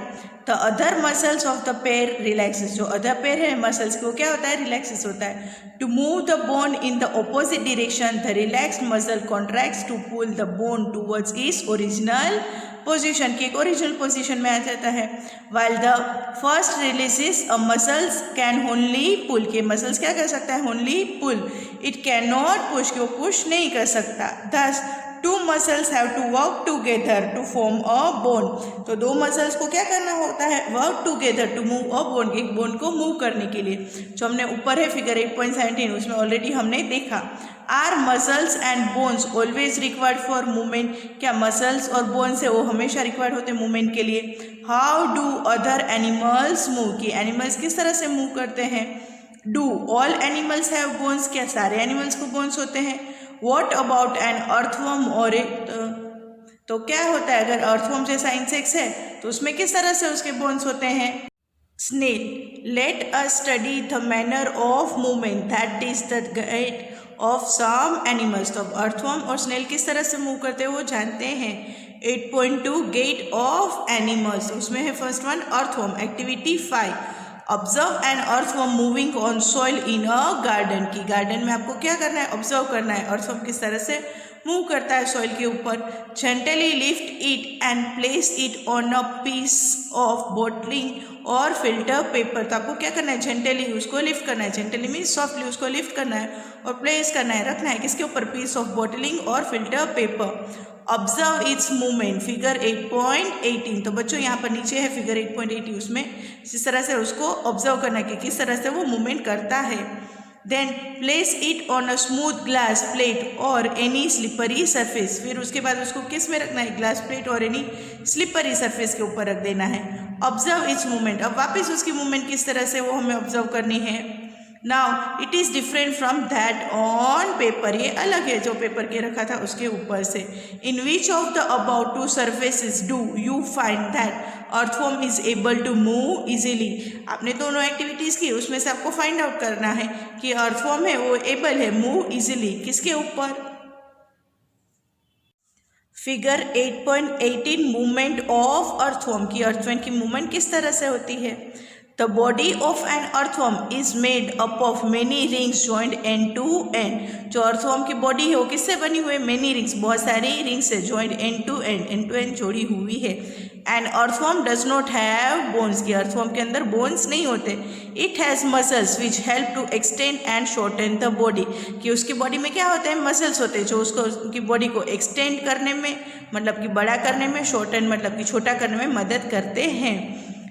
The other muscles of the pair relaxes. जो अदर पेयर है मसल्स को क्या होता है, रिलैक्सेस होता है। To move the bone in the opposite direction, the relaxed muscle contracts to pull the bone towards its original position. की एक ओरिजिनल पोजिशन में आ जाता है। While the first releases a muscles can only pull. के muscles क्या कर सकता है, only pull. It can not push, वो पुश नहीं कर सकता। These two muscles have to work together to form a bone. तो दो मसल्स को क्या करना होता है, work together to move a bone. एक बोन को मूव करने के लिए। जो हमने ऊपर है फिगर 8.17 उसमें ऑलरेडी हमने देखा। Our muscles and bones always required for movement. क्या मसल्स और बोन्स है वो हमेशा रिक्वायर्ड होते हैं मूवमेंट के लिए। How do other animals move. कि एनिमल्स किस तरह से मूव करते हैं। Do all animals have bones. क्या सारे एनिमल्स को बोन्स होते हैं। वॉट अबाउट एन अर्थवर्म और तो क्या होता है, अगर अर्थवर्म जैसा इंसेक्ट्स है तो उसमें किस तरह से उसके बोन्स होते हैं। Snail. Let us study the manner of movement that is the guide of some animals. तो अर्थवर्म और स्नेल किस तरह से मूव करते हैं वो जानते हैं। 8.2 गेट ऑफ एनिमल्स, उसमें है first one earthworm. Activity 5, observe an earthworm moving on soil in a garden. की गार्डन में आपको क्या करना है, ऑब्जर्व करना है अर्थवर्म किस तरह से मूव करता है सॉइल के ऊपर। Gently lift it and place it on a piece of blotting और फिल्टर पेपर। तो आपको क्या करना है, जेंटली उसको लिफ्ट करना है। जेंटली मीन्स सॉफ्टली उसको लिफ्ट करना है और प्लेस करना है, रखना है किसके ऊपर, पीस ऑफ बॉटलिंग और filter paper. Observe it's movement, figure 8.18। तो बच्चों यहाँ पर नीचे है फिगर 8.18, उसमें इस तरह से उसको ऑब्जर्व करना है कि किस तरह से वो मूवमेंट करता है। Then place it on a smooth glass plate और एनी स्लिपरी सरफेस। फिर उसके बाद उसको किस में रखना है, ग्लास प्लेट और एनी स्लिपरी सरफेस के ऊपर रख देना है। ऑब्जर्व इट्स मूवमेंट, अब वापस उसकी मूवमेंट किस तरह से वो हमें ऑब्जर्व करनी है। Now it is different from that on paper, ये अलग है जो पेपर के रखा था उसके ऊपर से। In which of the about two surfaces do you find that earthworm is able to move easily. आपने दोनों एक्टिविटीज़ की, उसमें से आपको फाइंड आउट करना है कि अर्थवर्म है वो एबल है मूव इजीली किसके ऊपर। फिगर 8.18 मूवमेंट ऑफ अर्थवर्म की, अर्थवर्म की मूवमेंट किस तरह से होती है। The body of an earthworm is made up of many rings joined end to end. जो अर्थवर्म की बॉडी है वो किससे बनी हुई है? मेनी रिंग्स, बहुत सारी रिंग्स से जॉइंड एंड टू एंड जोड़ी हुई है। And earthworm does not have bones, की अर्थवर्म के अंदर बोन्स नहीं होते। It has muscles which help to extend and shorten the body, कि उसकी बॉडी में क्या होते हैं? मसल्स होते हैं जो उसको उसकी बॉडी को एक्सटेंड करने में, मतलब कि बड़ा करने में, शॉर्टन मतलब कि छोटा करने में मदद करते हैं।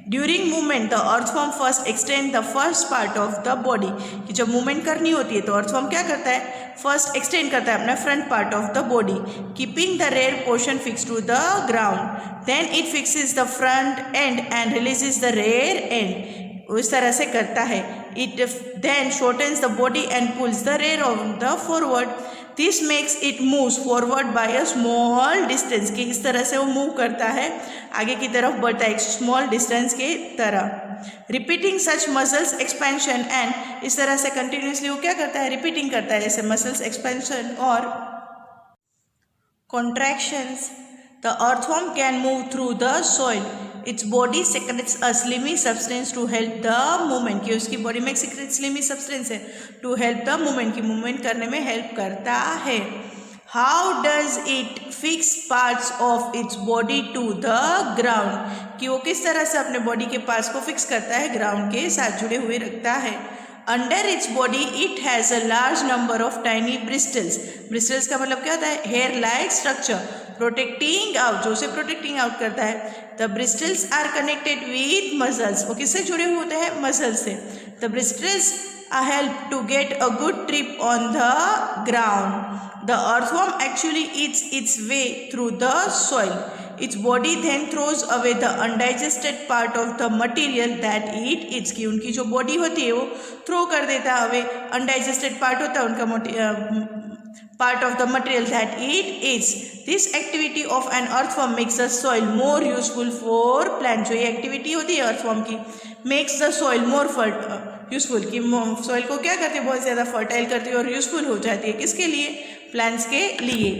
During movement the earthworm first extend the first part of the body, कि जब मूवमेंट करनी होती है तो अर्थवर्म क्या करता है? फर्स्ट एक्सटेंड करता है अपना front part of the body, keeping the rear portion fix to the ground. Then it fixes the front end and releases the rear end, उस तरह से करता है। It then shortens the body and pulls the rear of the forward. This makes it moves forward by a small distance, कि इस तरह से वो मूव करता है, आगे की तरफ बढ़ता है एक स्मॉल डिस्टेंस के तरह। Repeating such muscles expansion and, इस तरह से कंटिन्यूसली वो क्या करता है? रिपीटिंग करता है, जैसे मसल्स एक्सपेंशन और contractions. The earthworm can move through the soil, its body secretes a slimy substance to help the movement, कि उसकी बॉडी में एक सीक्रेट स्लिमी सब्सटेंस है टू हेल्प द मूवमेंट, की मूवमेंट करने में हेल्प करता है। How does it fix parts of its body to the ground, कि वो किस तरह से अपने बॉडी के पार्ट्स को फिक्स करता है, ग्राउंड के साथ जुड़े हुए रखता है। Under its body it has a large number of tiny bristles, bristles का मतलब क्या होता है? Hair like structure, protecting out, जो उसे प्रोटेक्टिंग आउट करता है। The bristles are connected with muscles, वो किससे जुड़े हुए होते हैं? मसल से। The bristles help to get a good grip on the ground. The earthworm actually eats its way through the soil, its body then throws away the undigested part of the material that eat it's, की उनकी जो body होती है वो throw कर देता है away, undigested part होता है उनका part of the material that it eats. This activity of an earthworm makes the soil more useful for plant. जो ये एक्टिविटी होती है earthworm की, makes the soil more useful, कि soil को क्या करती है? बहुत ज़्यादा fertile करती है और useful हो जाती है, किसके लिए? plants के लिए।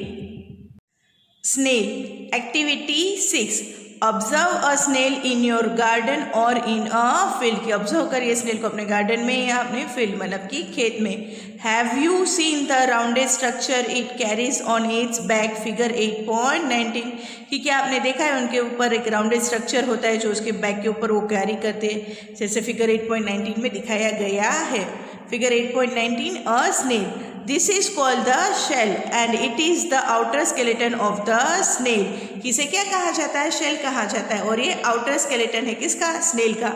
Snail activity 6, observe a snail in your garden और इन अ फील्ड, की ऑब्जर्व करिए स्नेल को अपने गार्डन में या अपने फील्ड मतलब कि खेत में। Have you seen the rounded structure it carries on it's back, figure 8.19, कि क्या आपने देखा है उनके ऊपर एक राउंडेड स्ट्रक्चर होता है जो उसके बैक के ऊपर वो कैरी करते हैं, जैसे फिगर 8.19 में दिखाया गया है। Figure 8.19 a snail, this is called the shell and it is the outer skeleton of the snail, किसे क्या कहा जाता है? शेल कहा जाता है, और ये आउटर स्केलेटन है किसका? स्नेल का।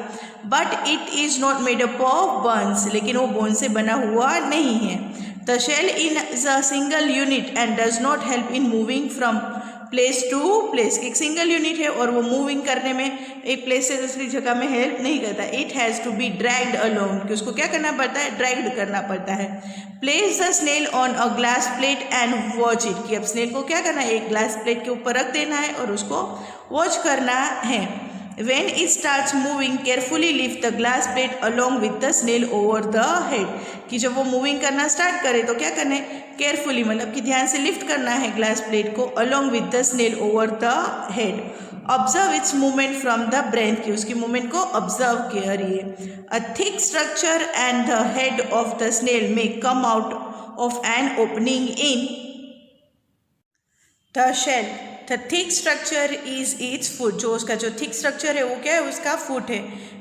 But it is not made up of bones, लेकिन वो बोन से बना हुआ नहीं है। The shell is a single unit and does not help in moving from place to place, एक सिंगल यूनिट है और वो मूविंग करने में एक प्लेस से दूसरी जगह में हेल्प नहीं करता। It has to be dragged along, कि उसको क्या करना पड़ता है? ड्रैग्ड करना पड़ता है। Place the snail on a glass plate and watch it, कि अब स्नेल को क्या करना है? एक ग्लास प्लेट के ऊपर रख देना है और उसको वॉच करना है। When it starts moving, carefully lift the glass plate along with the snail over the head, कि जब वो मूविंग करना स्टार्ट करे तो क्या करना है? केयरफुली मतलब कि ध्यान से लिफ्ट करना है ग्लास प्लेट को along with the snail over the head. Observe its movement from the branch, की उसकी मूवमेंट को ऑब्जर्व करिए। A thick structure and the head of the snail may come out of an opening in the shell. The thick structure is it's foot, जो उसका जो thick structure है वो क्या है? उसका फुट है।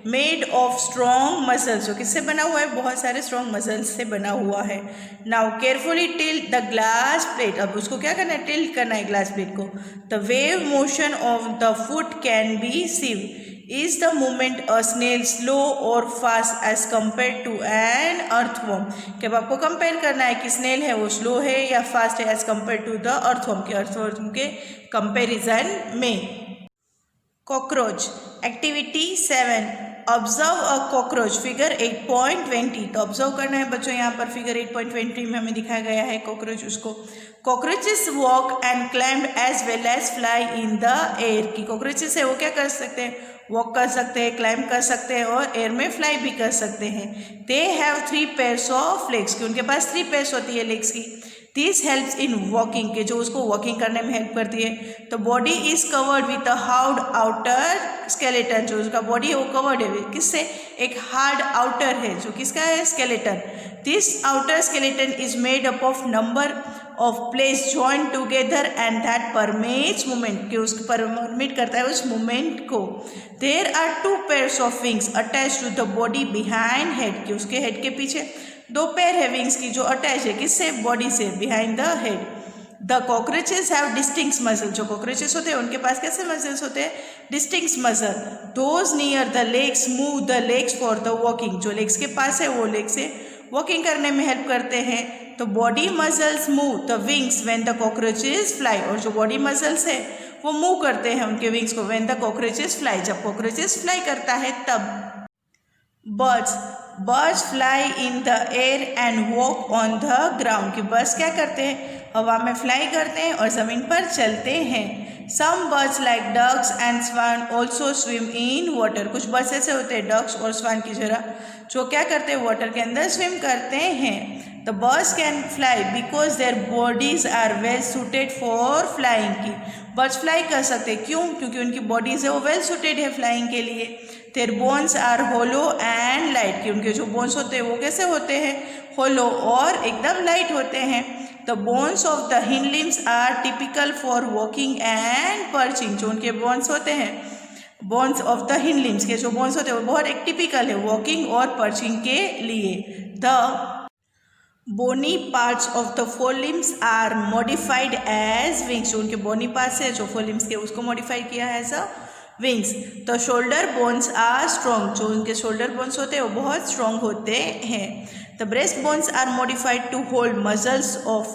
मेड ऑफ स्ट्रॉन्ग मसल्स, जो किससे बना हुआ है? बहुत सारे स्ट्रॉन्ग मसल्स से बना हुआ है। Now carefully tilt the glass plate, अब उसको क्या करना है? टिल्ट करना है ग्लास प्लेट को। The wave motion of the foot can be seen, is the movement a snail slow और fast as compare to an earthworm, कि अब आपको कंपेयर करना है कि स्नेल है वो स्लो है या फास्ट है as compare to the earthworm, के अर्थवर्म के कंपेरिजन में। Cockroach activity 7, observe a cockroach, figure 8.20, तो ऑब्जर्व करना है बच्चों, यहाँ पर फिगर 8.20 में हमें दिखाया गया है कॉकरोच उसको। Cockroaches walk and climb as well as fly in the air, की कॉकरोचेस है वो क्या कर सकते हैं? वॉक कर सकते हैं, क्लाइंब कर सकते हैं और एयर में फ्लाई भी कर सकते हैं। They have 3 pairs of legs, कि उनके पास 3 पेयर्स होती है लेग्स की। दिस हेल्प्स इन वॉकिंग, के जो उसको वॉकिंग करने में हेल्प करती है। तो body is covered with a hard outer skeleton, जो उसका बॉडी है वो कवर्ड है किससे, एक हार्ड आउटर है जो किसका है, skeleton. This outer skeleton is made up of number of place joint together and that permits movement, कि उसको परमिट करता है उस मूवमेंट को। There are 2 pairs of wings attach to the body behind head, कि उसके हेड के पीछे 2 पेयर है विंग्स की जो अटैच है किससे, बॉडी से, behind the head. The cockroaches have distinct muscle, जो कॉकरोचेस होते हैं उनके पास कैसे मसल्स होते हैं, distinct muscle. Those near the legs move the legs for the walking, जो लेग्स के पास है वो लेग से वॉकिंग करने में हेल्प करते हैं। तो body muscles move the wings when the cockroaches fly, और जो बॉडी मसल्स है वो मूव करते हैं उनके विंग्स को व्हेन द कॉकरोचेस फ्लाई, जब कॉकरोचेस फ्लाई करता है तब। Birds fly in the air and walk on the ground, कि बर्ड्स क्या करते हैं, हवा में फ्लाई करते हैं और ज़मीन पर चलते हैं। Some birds like ducks and swan also swim in water, कुछ बर्ड्स ऐसे होते हैं डक्स और स्वान की तरह जो क्या करते हैं, वाटर के अंदर स्विम करते हैं। The birds can fly because their bodies are well suited for flying, की बर्ड्स फ्लाई कर सकते हैं क्यों, क्योंकि उनकी बॉडीज है वो वेल सूटेड है फ्लाइंग के लिए। Their bones are hollow and light, कि उनके जो बोन्स होते हैं वो कैसे होते हैं, होलो और एकदम लाइट होते हैं। The bones of the hind limbs are typical for walking and perching, जो उनके बोन्स होते हैं, bones of the hind limbs के जो बोन्स होते हैं वो बहुत एक टिपिकल है वॉकिंग और पर्चिंग के लिए। The bony parts of the fore limbs are modified as wings, जो उनके बोनी पार्ट्स है जो फोर लिम्स के उसको मॉडिफाई किया है as a wings. The shoulder bones are strong, जो उनके शोल्डर बोन्स होते हैं वो बहुत स्ट्रॉन्ग होते हैं। The breast bones are modified to hold muscles of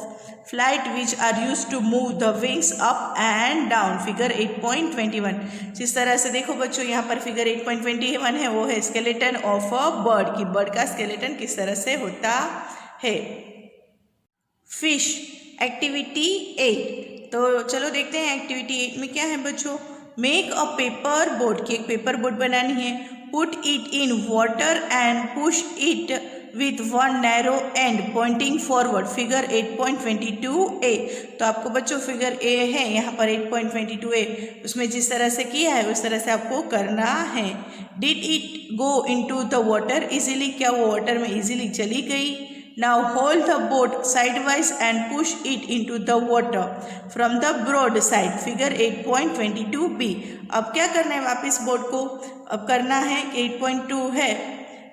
flight which are use to move the wings up and down, figure 8.21। जिस तरह से देखो बच्चों यहाँ पर फिगर 8.21 है वो है स्केलेटन ऑफ अ बर्ड, की बर्ड का स्केलेटन किस तरह से होता है। फिश एक्टिविटी 8, तो चलो देखते हैं एक्टिविटी 8 में क्या है बच्चों। मेक अ पेपर बोट, की एक पेपर बोट बनानी है। Put it in water and push it with one narrow and Poynting forward, figure 8.22a। तो आपको बच्चों फिगर ए है यहाँ पर 8.22a, उसमें जिस तरह से किया है उस तरह से आपको करना है। Did it go into the water easily, क्या वो वाटर में इजीली चली गई। Now hold the boat sideways and push it into the water from the broad side, figure 8.22b। अब क्या करना है वापस बोट को, अब करना है कि 8.2 है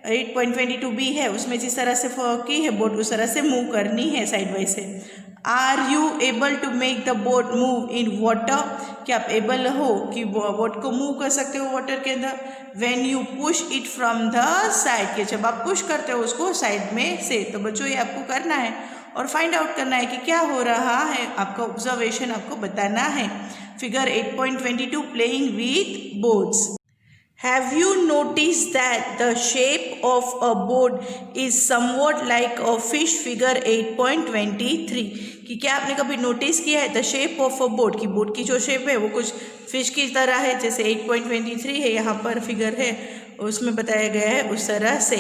8.22b है उसमें जिस तरह से की है बोट उस तरह से मूव करनी है साइडवाइज से। Are you able to make the boat move in water, क्या आप एबल हो कि बोट को मूव कर सकते हो वाटर के अंदर। When you push it from the side, के जब आप पुश करते हो उसको साइड में से। तो बच्चों ये आपको करना है और फाइंड आउट करना है कि क्या हो रहा है, आपका ऑब्जर्वेशन आपको बताना है। Figure 8.22 playing with boats. Have you noticed that the shape of a boat is somewhat like a fish, figure 8.23? कि क्या आपने कभी नोटिस किया है the shape of a boat, की बोट की जो शेप है वो कुछ फिश की तरह है, जैसे 8.23 है यहाँ पर फिगर है उसमें बताया गया है उस तरह से।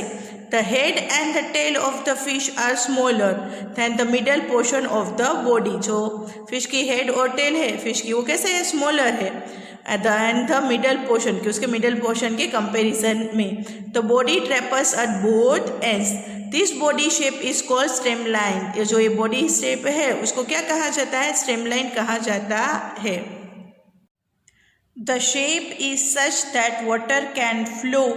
The head and the tail of the fish are smaller than the middle portion of the body, जो फिश की हेड और टेल है फिश की वो कैसे है, स्मॉलर है एंड द मिडल पोर्शन, कि उसके मिडल पोर्शन के कंपैरिजन में। The body tapers at both ends, this body shape is called streamline, जो ये बॉडी शेप है उसको क्या कहा जाता है, स्ट्रीमलाइन कहा जाता है। The shape is such that water can flow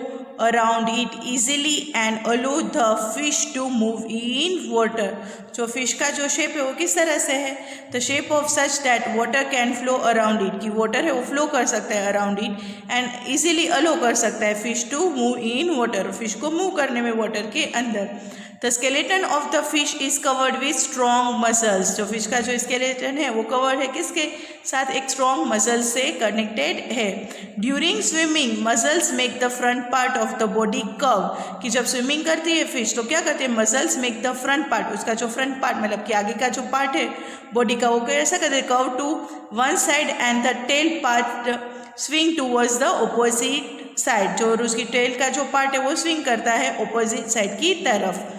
around it easily and allow the fish to move in water, जो फिश का जो शेप है वो किस तरह से है, the shape of such that water can flow around it, कि वाटर है वो फ्लो कर सकता है around it and easily allow कर सकता है fish to move in water, fish को मूव करने में वाटर के अंदर। The skeleton of the fish is covered with strong muscles, जो फिश का जो स्केलेटन है वो कवर्ड है किसके साथ, एक स्ट्रॉन्ग मसल से कनेक्टेड है। During swimming muscles make the front part of the body curve, कि जब स्विमिंग करती है फिश तो क्या करते हैं, muscles make the front part, उसका जो फ्रंट पार्ट मतलब कि आगे का जो पार्ट है बॉडी का वो कैसा करते हैं, curve to one side and the tail part swing towards the opposite side, जो उसकी टेल का जो पार्ट है वो स्विंग करता है ऑपोजिट साइड की तरफ।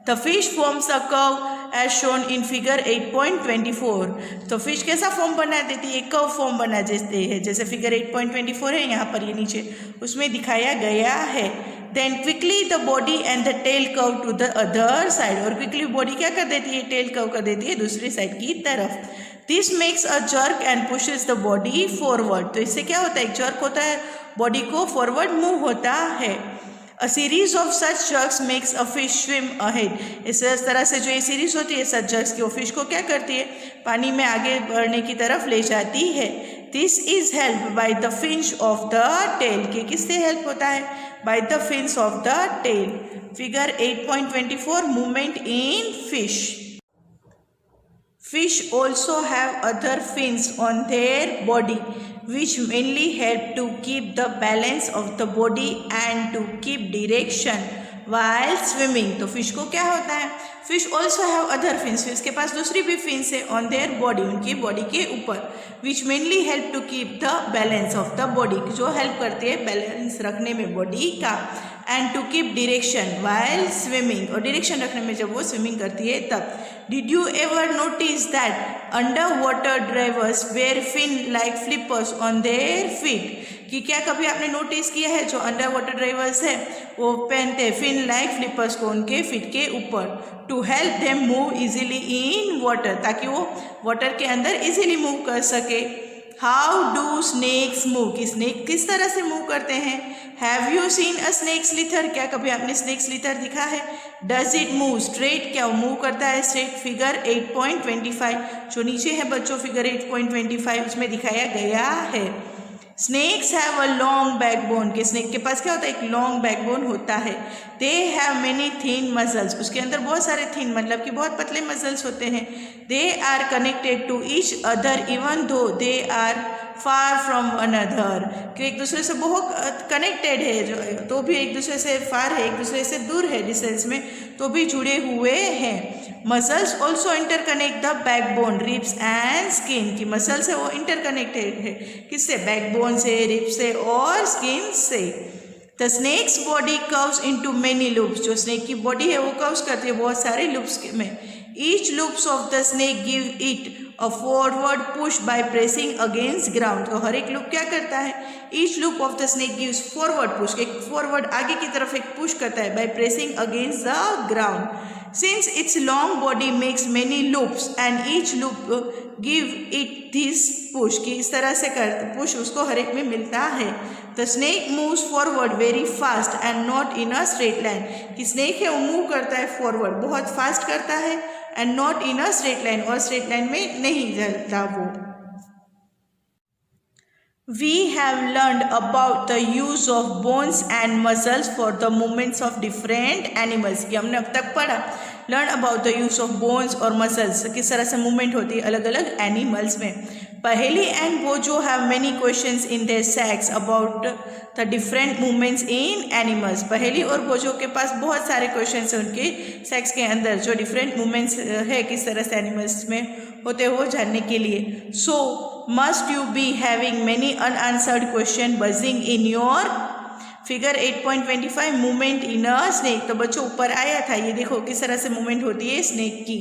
The fish forms a curve as shown in figure 8.24। तो फिश कैसा फॉर्म बना देती है, कर्व फॉर्म बना देती है, जैसे फिगर 8.24 है यहाँ पर, ये नीचे उसमें दिखाया गया है। Then quickly the body and the tail curve to the other side, और क्विकली बॉडी क्या कर देती है, टेल कर्व कर देती है दूसरी साइड की तरफ। This makes a jerk and pushes the body forward. तो इससे क्या होता है, एक जर्क होता है, बॉडी को फॉरवर्ड मूव होता है। A series of such jerks makes a fish swim ahead. इस तरह से जो ये सीरीज होती है सच जर्क्स की, वो फिश को क्या करती है, पानी में आगे बढ़ने की तरफ ले जाती है। This is help by the fins of the tail, कि किससे हेल्प होता है, by the fins of the tail. Figure 8.24 movement in fish. Fish also have other fins on their body which mainly help to keep the balance of the body and to keep direction while swimming। तो fish को क्या होता है, fish also have other fins, fish के पास दूसरी भी fins है ऑन देयर बॉडी, उनकी बॉडी के ऊपर, which mainly help to keep the balance of the body, जो हेल्प करती है बैलेंस रखने में बॉडी का, and to keep direction while swimming, और डायरेक्शन रखने में जब वो स्विमिंग करती है तब। Did you ever notice that under water drivers wear fin like flippers on their feet, कि क्या कभी आपने नोटिस किया है जो अंडर वाटर ड्राइवर्स है वो पहनते हैं फिन लाइक फ्लिपर्स को उनके फीट के ऊपर, to help them move easily in water, ताकि वो वाटर के अंदर इजीली मूव कर सके। हाउ डू स्नेक्स मूव, कि स्नेक किस तरह से मूव करते हैं। Have you seen a snake slither, क्या कभी आपने स्नेक स्लिथर दिखा है। डज इट मूव स्ट्रेट, क्या वो मूव करता है स्ट्रेट। फिगर 8.25 जो नीचे है बच्चों, फिगर 8.25 उसमें दिखाया गया है। Snakes have a long backbone, के स्नेक के पास क्या होता है, एक लॉन्ग बैकबोन होता है। They have many thin muscles, उसके अंदर बहुत सारे थिन मतलब कि बहुत पतले मसल्स होते हैं। They are connected to each other even though they are far from one other, कि एक दूसरे से बहुत कनेक्टेड है, जो तो भी एक दूसरे से फार है, एक दूसरे से दूर है डिस्टेंस में, तो भी जुड़े हुए हैं। Muscles also interconnect the backbone ribs and skin, की मसल्स है वो इंटरकनेक्टेड है किससे, बैकबोन से, रिब्स से और स्किन से। The snake's body curves into many loops, जो स्नेक की बॉडी है वो कर्व्स करती है बहुत सारे लूप्स में। Each loops of the snake give it a forward push by pressing against ground, तो हर एक लूप क्या करता है, each loop of the snake gives forward push, एक फॉरवर्ड आगे की तरफ एक पुश करता है बाय प्रेसिंग अगेंस्ट द ग्राउंड। Since its long body makes many loops and each loop give it this push, कि इस तरह से कर पुश उसको हर एक में मिलता है। The snake moves forward very fast and not in a straight line, कि snake है वो मूव करता है फॉरवर्ड बहुत फास्ट करता है, and not in a straight line, और स्ट्रेट लाइन में नहीं चलता वो। We have learned about the use of bones and muscles for the movements of different animals, कि हमने अब तक पढ़ा learn about the use of bones और मसल्स, किस तरह से मूवमेंट होती है अलग अलग एनिमल्स में। Paheli and Boojho have many questions in their sacks about the different movements in animals, Paheli और बोजो के पास बहुत सारे क्वेश्चंस हैं उनके सैक्स के अंदर, जो डिफरेंट मूवमेंट्स है किस तरह से एनिमल्स में होते हैं वो जानने के लिए। सो must you be having many unanswered question buzzing in your figure 8.25 movement in a snake. तो बच्चों ऊपर आया था, ये देखो किस तरह से मूवमेंट होती है स्नेक की।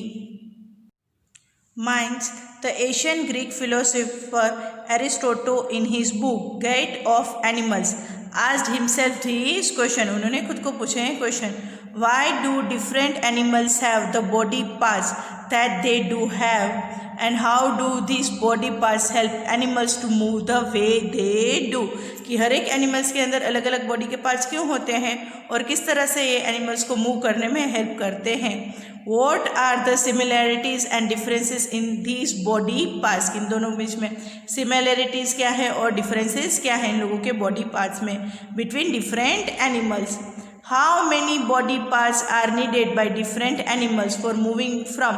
Minds the Asian Greek philosopher Aristotle in his book guide of animals asked himself this question, उन्होंने खुद को पूछे हैं question, why do different animals have the body parts that they do have and how do these body parts help animals to move the way they do, कि हर एक animals के अंदर अलग अलग बॉडी के पार्ट्स क्यों होते हैं और किस तरह से ये एनिमल्स को मूव करने में हेल्प करते हैं। What are the similarities and differences in these body parts, इन दोनों बीच में similarities क्या है और differences क्या है इन लोगों के बॉडी पार्ट्स में between different animals। How many body parts are needed by different animals for moving from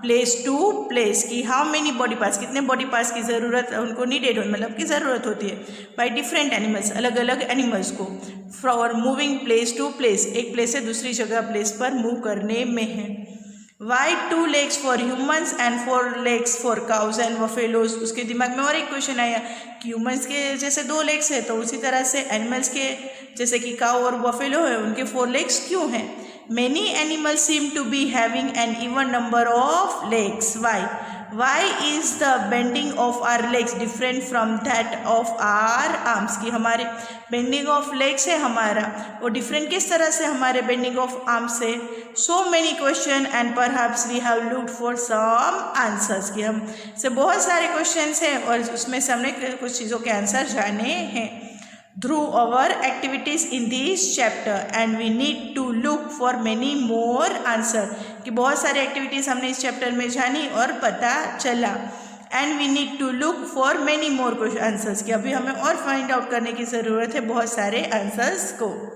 place to place, कि how many body parts, कितने body parts की ज़रूरत उनको needed मतलब की ज़रूरत होती है by different animals, अलग अलग एनिमल्स को for moving place to place, एक प्लेस से दूसरी जगह प्लेस पर मूव करने में है। Why 2 legs for humans and 4 legs for cows and buffaloes, उसके दिमाग में और एक क्वेश्चन आया कि ह्यूमंस के जैसे 2 लेग्स है तो उसी तरह से एनिमल्स के जैसे कि काऊ और बफेलो है उनके 4 लेग्स क्यों हैं। Many animals seem to be having an even number of legs. Why? Why is the bending of our legs different from that of our arms? कि हमारे bending of legs है हमारा वो different किस तरह से हमारे bending of arms है? So many question and perhaps we have looked for some answers. कि हम से बहुत सारे questions हैं और उसमें से हमने कुछ चीज़ों के आंसर जाने हैं through our activities in this chapter, and we need to look for many more answer. कि बहुत सारे एक्टिविटीज़ हमने इस चैप्टर में जानी और पता चला and we need to look for many more answers. कि अभी हमें और फाइंड आउट करने की ज़रूरत है बहुत सारे आंसर्स को.